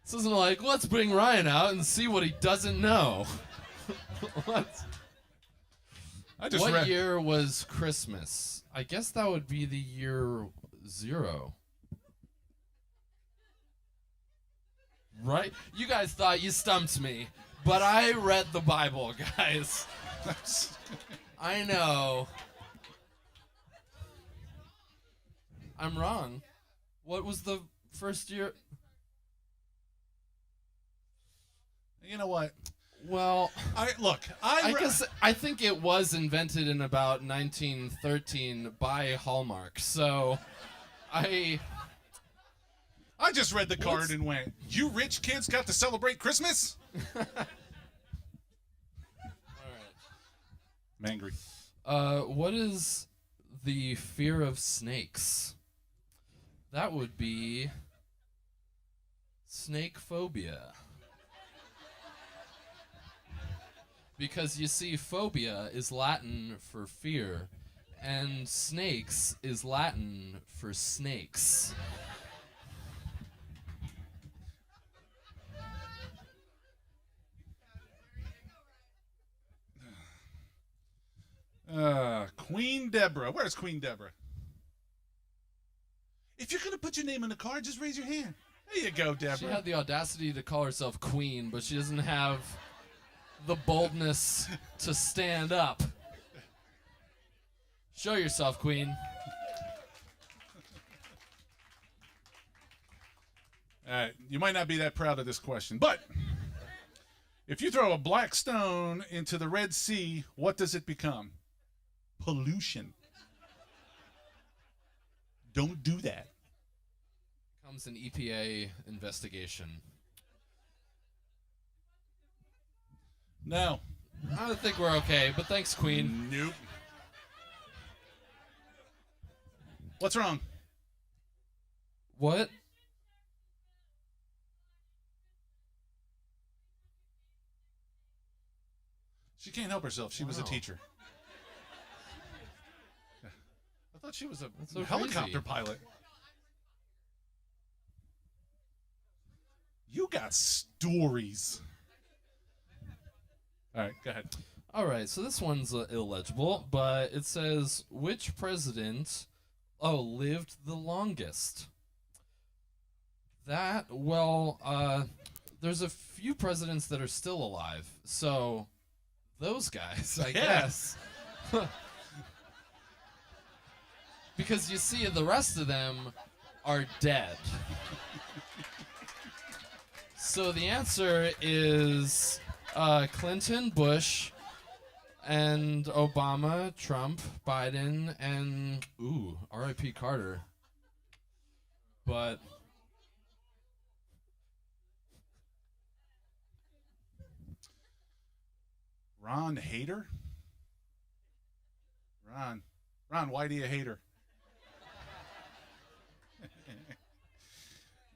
[SPEAKER 5] This isn't like, let's bring Ryan out and see what he doesn't know. What year was Christmas? I guess that would be the year 0. Right? You guys thought you stumped me, but I read the Bible, guys. I know. I'm wrong. What was the first year?
[SPEAKER 6] You know what?
[SPEAKER 5] Well,
[SPEAKER 6] I
[SPEAKER 5] guess I think it was invented in about 1913 by Hallmark. So,
[SPEAKER 6] I just read the card and went, you rich kids got to celebrate Christmas?
[SPEAKER 5] All right.
[SPEAKER 6] I'm angry.
[SPEAKER 5] What is the fear of snakes? That would be snake phobia. Because you see, phobia is Latin for fear, and snakes is Latin for snakes.
[SPEAKER 6] Queen Deborah. Where's Queen Deborah? If you're going to put your name in the card, just raise your hand. There you go, Deborah.
[SPEAKER 5] She had the audacity to call herself queen, but she doesn't have the boldness to stand up. Show yourself, queen.
[SPEAKER 6] You might not be that proud of this question, but if you throw a black stone into the Red Sea, what does it become? Pollution. Don't do that.
[SPEAKER 5] Comes an EPA investigation.
[SPEAKER 6] No.
[SPEAKER 5] I don't think we're okay, but thanks, queen.
[SPEAKER 6] Nope. What's wrong?
[SPEAKER 5] What?
[SPEAKER 6] She can't help herself. She was a
[SPEAKER 5] Wow.
[SPEAKER 6] teacher. I thought she was a
[SPEAKER 5] That's so
[SPEAKER 6] helicopter
[SPEAKER 5] crazy.
[SPEAKER 6] pilot. You got stories. All right, go ahead.
[SPEAKER 5] All right, so this one's illegible, but it says which president lived the longest? There's a few presidents that are still alive, so those guys, I
[SPEAKER 6] Yeah.
[SPEAKER 5] guess. Because you see, the rest of them are dead. So the answer is Clinton, Bush, and Obama, Trump, Biden, and R.I.P. Carter. But
[SPEAKER 6] Ron Hader? Ron, why do you hate her?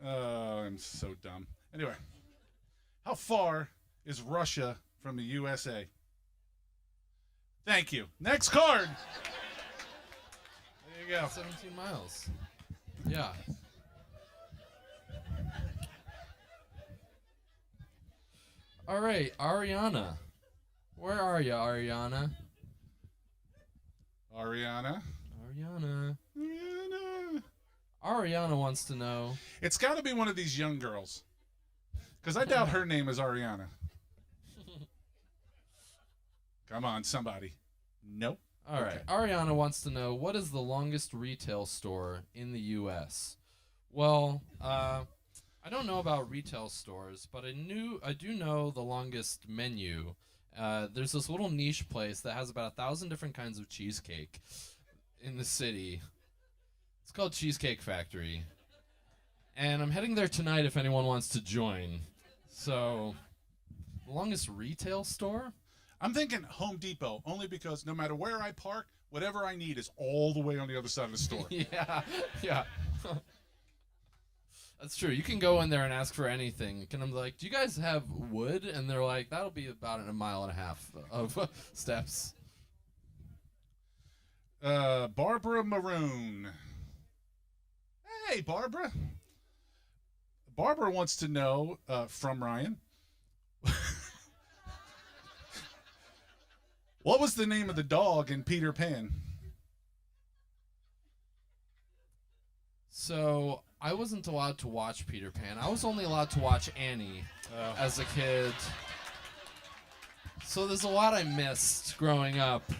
[SPEAKER 6] Oh, I'm so dumb. Anyway, how far is Russia from the USA? Thank you. Next card. There you go.
[SPEAKER 5] 17 miles. Yeah. All right, Ariana. Where are you, Ariana?
[SPEAKER 6] Ariana.
[SPEAKER 5] Ariana.
[SPEAKER 6] Ariana.
[SPEAKER 5] Ariana wants to know.
[SPEAKER 6] It's got to be one of these young girls. Because I doubt her name is Ariana. Come on, somebody. Nope.
[SPEAKER 5] All right. Ariana wants to know, what is the longest retail store in the U.S.? Well, I don't know about retail stores, but I do know the longest menu. There's this little niche place that has about 1,000 different kinds of cheesecake in the city. It's called Cheesecake Factory. And I'm heading there tonight if anyone wants to join. So, the longest retail store?
[SPEAKER 6] I'm thinking Home Depot, only because no matter where I park, whatever I need is all the way on the other side of the store.
[SPEAKER 5] Yeah. That's true. You can go in there and ask for anything. And I'm like, do you guys have wood? And they're like, that'll be about a mile and a half of steps.
[SPEAKER 6] Barbara Maroon. Hey, Barbara. Barbara wants to know from Ryan. What was the name of the dog in Peter Pan?
[SPEAKER 5] So I wasn't allowed to watch Peter Pan. I was only allowed to watch Annie as a kid. So there's a lot I missed growing up.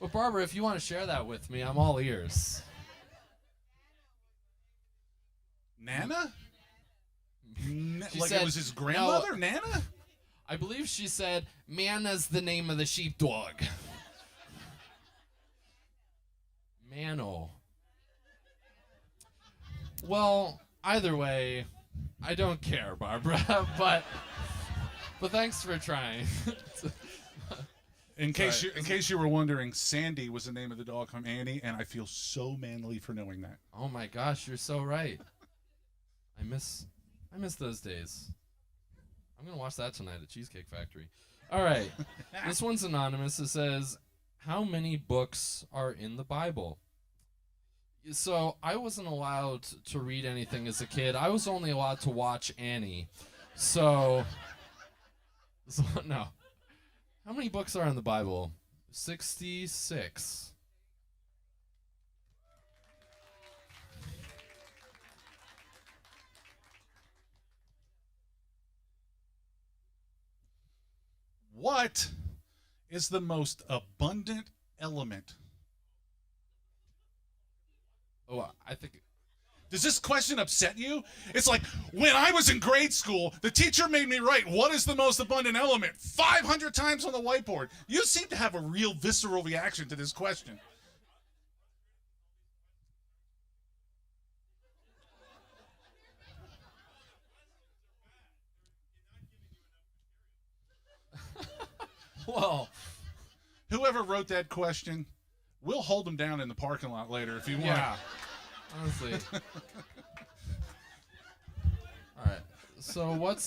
[SPEAKER 5] But Barbara, if you want to share that with me, I'm all ears.
[SPEAKER 6] Nana?
[SPEAKER 5] She
[SPEAKER 6] Like
[SPEAKER 5] said-
[SPEAKER 6] it was his grandmother, Nana?
[SPEAKER 5] I believe she said, Mana's the name of the sheepdog. Mano. Well, either way, I don't care, Barbara. but thanks for trying.
[SPEAKER 6] In case
[SPEAKER 5] Sorry.
[SPEAKER 6] you were wondering, Sandy was the name of the dog from Annie, and I feel so manly for knowing that.
[SPEAKER 5] Oh my gosh, you're so right. I miss those days. I'm gonna watch that tonight at Cheesecake Factory. All right, this one's anonymous. It says, "How many books are in the Bible?" So I wasn't allowed to read anything as a kid. I was only allowed to watch Annie. So no. How many books are in the Bible? 66.
[SPEAKER 6] What is the most abundant element?
[SPEAKER 5] Oh, I think
[SPEAKER 6] Does this question upset you? It's like when I was in grade school, the teacher made me write what is the most abundant element 500 times on the whiteboard. You seem to have a real visceral reaction to this question.
[SPEAKER 5] well,
[SPEAKER 6] Whoever wrote that question, we'll hold them down in the parking lot later if you want.
[SPEAKER 5] yeah. Honestly. All right. So what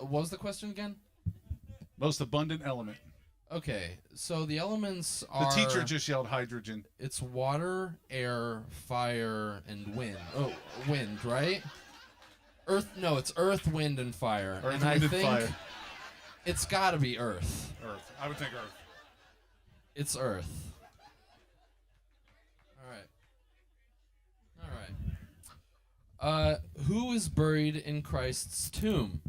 [SPEAKER 5] was the question again?
[SPEAKER 6] Most abundant element.
[SPEAKER 5] Okay. So the elements
[SPEAKER 6] The
[SPEAKER 5] are
[SPEAKER 6] teacher just yelled hydrogen.
[SPEAKER 5] it's water, air, fire, and wind. Oh, wind, right? Earth. No, it's earth, wind, and fire.
[SPEAKER 6] Earth,
[SPEAKER 5] and
[SPEAKER 6] wind,
[SPEAKER 5] I
[SPEAKER 6] and
[SPEAKER 5] think
[SPEAKER 6] fire.
[SPEAKER 5] it's got to be earth.
[SPEAKER 6] Earth. I would think Earth.
[SPEAKER 5] It's earth. All right. Who is buried in Christ's tomb?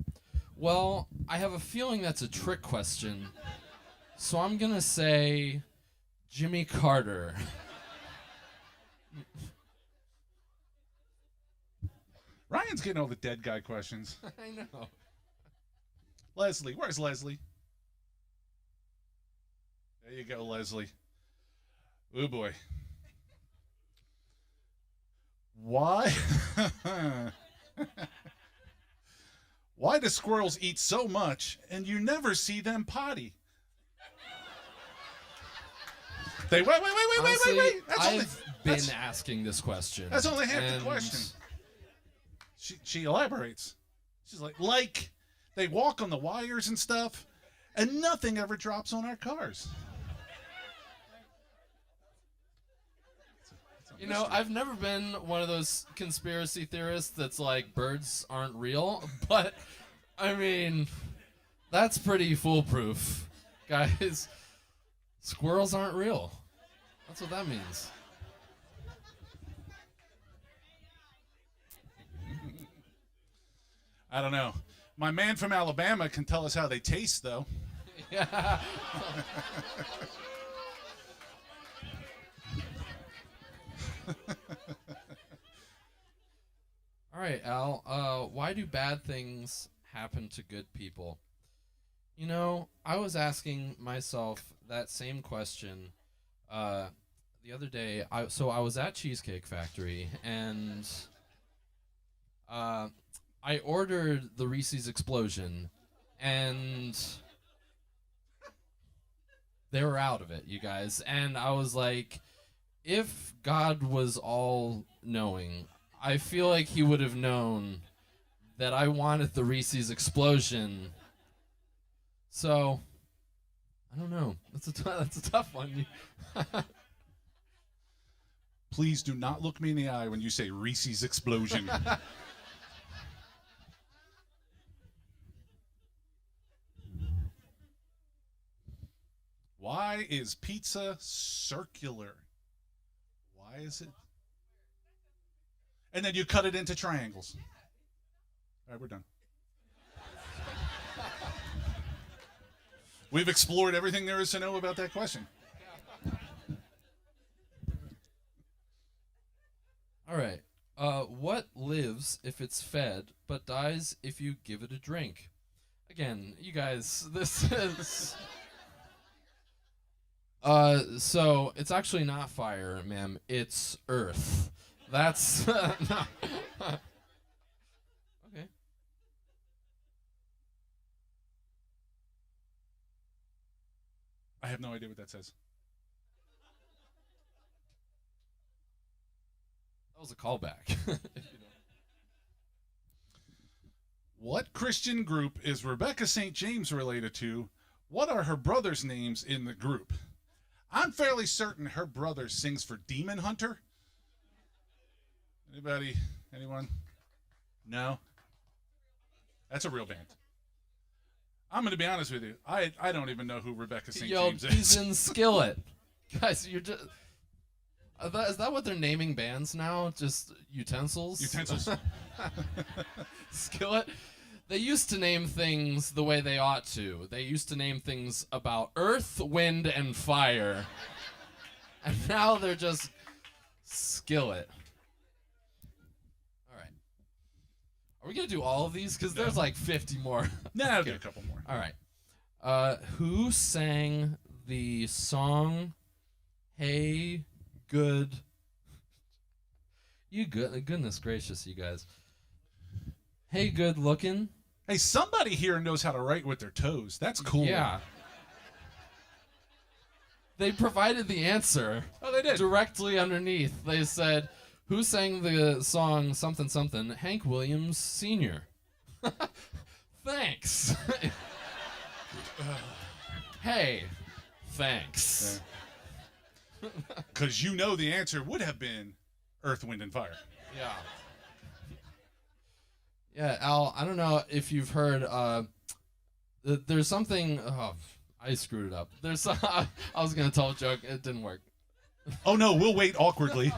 [SPEAKER 5] Well, I have a feeling that's a trick question. So I'm going to say Jimmy Carter.
[SPEAKER 6] Ryan's getting all the dead guy questions.
[SPEAKER 5] I know.
[SPEAKER 6] Leslie. Where's Leslie? There you go, Leslie. Oh, boy. Why? Why do squirrels eat so much and you never see them potty? They wait.
[SPEAKER 5] Honestly,
[SPEAKER 6] That's
[SPEAKER 5] I've been
[SPEAKER 6] that's-
[SPEAKER 5] asking this question.
[SPEAKER 6] That's only half
[SPEAKER 5] and
[SPEAKER 6] the question. She elaborates. She's like they walk on the wires and stuff, and nothing ever drops on our cars.
[SPEAKER 5] You know, I've never been one of those conspiracy theorists that's like birds aren't real, but I mean, that's pretty foolproof, guys. Squirrels aren't real. That's what that means.
[SPEAKER 6] I don't know. My man from Alabama can tell us how they taste, though.
[SPEAKER 5] Yeah. All right, Al. Why do bad things happen to good people? You know, I was asking myself that same question the other day. I was at Cheesecake Factory and I ordered the Reese's Explosion, and they were out of it, you guys. And I was like, if God was all knowing, I feel like he would have known that I wanted the Reese's Explosion. So, I don't know. That's a tough one.
[SPEAKER 6] Please do not look me in the eye when you say Reese's Explosion. Why is pizza circular? Why is it? And then you cut it into triangles. All right, we're done. We've explored everything there is to know about that question.
[SPEAKER 5] All right. What lives if it's fed, but dies if you give it a drink? Again, you guys, this is... So it's actually not fire, ma'am. It's earth. That's... no.
[SPEAKER 6] I have no idea what that says.
[SPEAKER 5] That was a callback.
[SPEAKER 6] What Christian group is Rebecca St. James related to? What are her brothers' names in the group? I'm fairly certain her brother sings for Demon Hunter. Anybody? Anyone? No? That's a real band. I'm going to be honest with you. I don't even know who Rebecca St.
[SPEAKER 5] Yo,
[SPEAKER 6] James
[SPEAKER 5] he's
[SPEAKER 6] is.
[SPEAKER 5] in Skillet. Guys, you're just... Is that what they're naming bands now? Just utensils?
[SPEAKER 6] Utensils.
[SPEAKER 5] Skillet? They used to name things the way they ought to. They used to name things about earth, wind, and fire. And now they're just Skillet. All right. Are we going to do all of these? Because there's like 50 more.
[SPEAKER 6] No, I'll do a couple more.
[SPEAKER 5] All right. Who sang the song Hey Good... Goodness gracious, you guys. Hey Good Looking.
[SPEAKER 6] Hey, somebody here knows how to write with their toes. That's cool.
[SPEAKER 5] Yeah. They provided the answer.
[SPEAKER 6] Oh, they did.
[SPEAKER 5] Directly underneath. They said, who sang the song something something? Hank Williams Sr. Thanks. Hey, thanks.
[SPEAKER 6] Because you know the answer would have been Earth, Wind, and Fire.
[SPEAKER 5] Yeah. Yeah, Al, I don't know if you've heard, there's something, I screwed it up. I was going to tell a joke, it didn't work.
[SPEAKER 6] Oh, no, we'll wait awkwardly.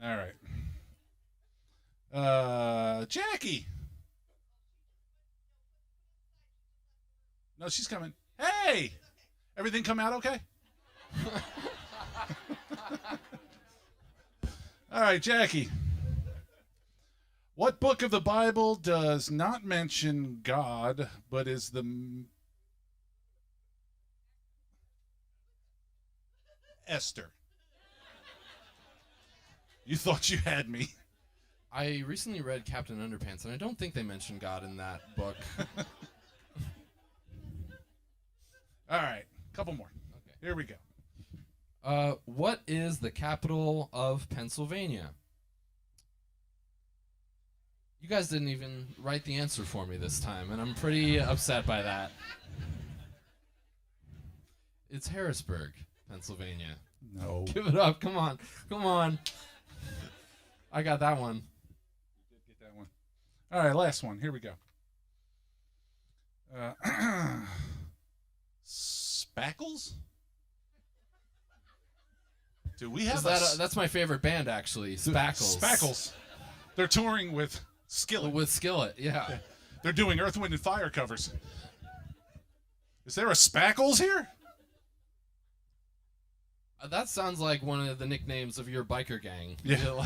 [SPEAKER 6] All right. Jackie. No, she's coming. Hey! Everything come out okay? All right, Jackie. What book of the Bible does not mention God, but is the Esther? You thought you had me.
[SPEAKER 5] I recently read Captain Underpants, and I don't think they mention God in that book.
[SPEAKER 6] All right, couple more.
[SPEAKER 5] Okay.
[SPEAKER 6] Here we go.
[SPEAKER 5] What is the capital of Pennsylvania? You guys didn't even write the answer for me this time, and I'm pretty upset by that. It's Harrisburg, Pennsylvania.
[SPEAKER 6] No.
[SPEAKER 5] Give it up. Come on. Come on. I got that one.
[SPEAKER 6] Did get that one. All right, last one. Here we go. Spackles? Do we have
[SPEAKER 5] That's my favorite band, actually. Spackles.
[SPEAKER 6] Spackles. They're touring with Skillet.
[SPEAKER 5] With Skillet, yeah.
[SPEAKER 6] They're doing Earth, Wind, and Fire covers. Is there a Spackles here?
[SPEAKER 5] That sounds like one of the nicknames of your biker gang.
[SPEAKER 6] Yeah.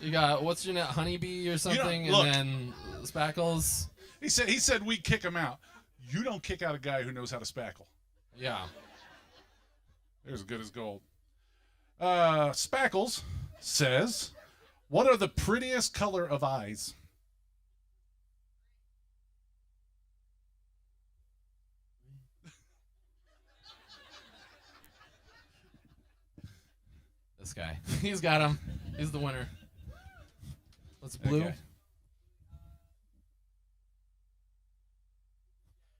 [SPEAKER 5] You got, what's your name, Honeybee or something,
[SPEAKER 6] look.
[SPEAKER 5] and then Spackles.
[SPEAKER 6] He said we kick him out. You don't kick out a guy who knows how to spackle.
[SPEAKER 5] Yeah.
[SPEAKER 6] They're as good as gold. Spackles says, what are the prettiest color of eyes?
[SPEAKER 5] This guy. He's got him. He's the winner. What's blue?
[SPEAKER 6] Okay.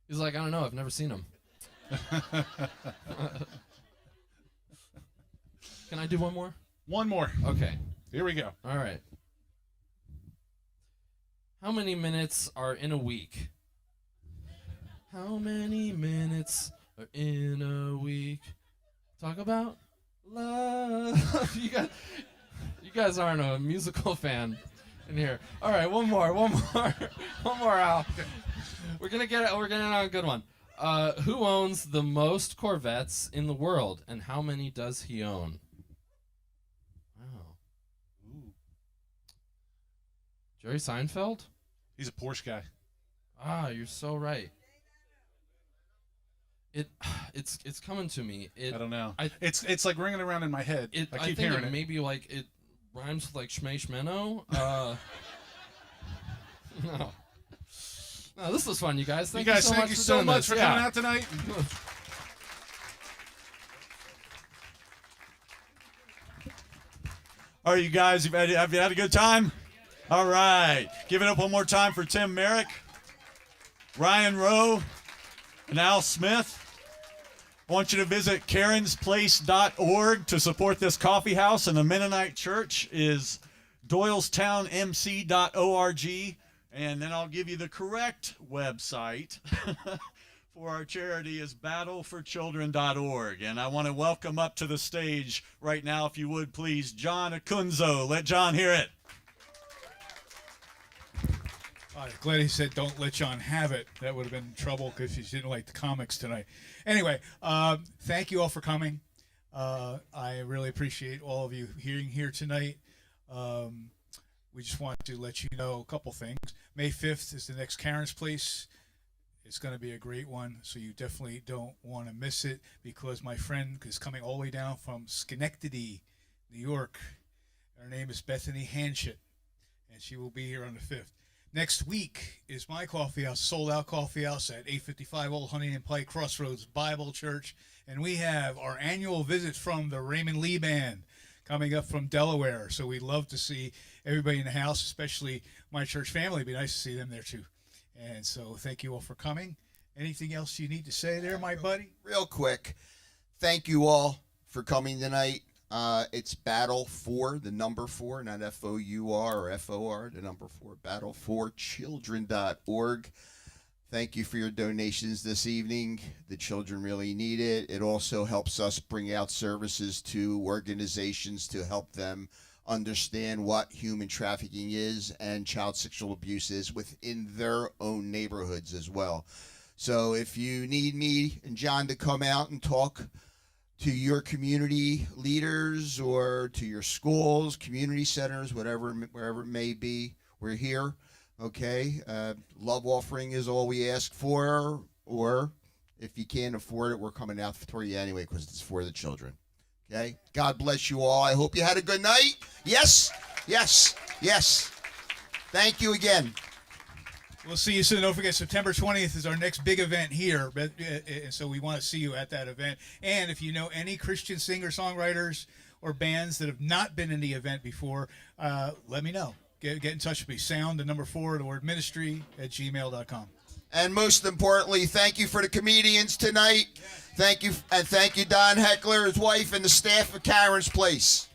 [SPEAKER 5] He's like, I don't know. I've never seen him. Can I do one more?
[SPEAKER 6] One more.
[SPEAKER 5] Okay.
[SPEAKER 6] Here we go.
[SPEAKER 5] All right. How many minutes are in a week? How many minutes are in a week? Talk about love. You guys aren't a musical fan in here. All right, one more, Al. We're gonna get on a good one. Who owns the most Corvettes in the world, and how many does he own? Wow. Jerry Seinfeld?
[SPEAKER 6] He's a Porsche guy.
[SPEAKER 5] Ah, you're so right. It's coming to me.
[SPEAKER 6] I don't know.
[SPEAKER 5] I-
[SPEAKER 6] It's like ringing around in my head. I keep
[SPEAKER 5] think
[SPEAKER 6] hearing
[SPEAKER 5] it
[SPEAKER 6] it.
[SPEAKER 5] maybe like it rhymes with like Shmei Shmeno. No. No, this was fun, you guys.
[SPEAKER 6] You guys, thank you so much for coming out tonight.
[SPEAKER 3] All right, you guys, have you had a good time? All right. Give it up one more time for Tim Merrick, Ryan Rowe, and Al Smith. I want you to visit karensplace.org to support this coffee house, and the Mennonite Church is doylestownmc.org. And then I'll give you the correct website for our charity is battleforchildren.org. And I want to welcome up to the stage right now, if you would please, John Akunzo. Let John hear it.
[SPEAKER 1] I'm glad he said don't let John have it. That would have been trouble because he didn't like the comics tonight. Anyway, thank you all for coming. I really appreciate all of you here tonight. We just want to let you know a couple things. May 5th is the next Karen's Place. It's going to be a great one, so you definitely don't want to miss it because my friend is coming all the way down from Schenectady, New York. Her name is Bethany Hanchett, and she will be here on the 5th. Next week is my coffee house, sold out coffee house at 855 Old Huntington Pike Crossroads Bible Church. And we have our annual visit from the Raymond Lee Band coming up from Delaware. So we'd love to see everybody in the house, especially my church family. It'd be nice to see them there too. And so thank you all for coming. Anything else you need to say there, my buddy?
[SPEAKER 2] Real quick, thank you all for coming tonight. It's Battle for, the number 4, not F-O-U-R or F-O-R, the number 4, battleforchildren.org. Thank you for your donations this evening. The children really need it. It also helps us bring out services to organizations to help them understand what human trafficking is and child sexual abuse is within their own neighborhoods as well. So if you need me and John to come out and talk to your community leaders or to your schools, community centers, wherever it may be, we're here. Okay, love offering is all we ask for, or if you can't afford it, we're coming out for you anyway because it's for the children. Okay, God bless you all. I hope you had a good night. Yes, yes, yes. Thank you again.
[SPEAKER 1] We'll see you soon. Don't forget, September 20th is our next big event here. And so we want to see you at that event. And if you know any Christian singer-songwriters or bands that have not been in the event before, let me know. Get in touch with me. Sound, the number 4, the word ministry @gmail.com.
[SPEAKER 2] And most importantly, thank you for the comedians tonight. Thank you, and thank you, Don Heckler, his wife, and the staff of Karen's Place.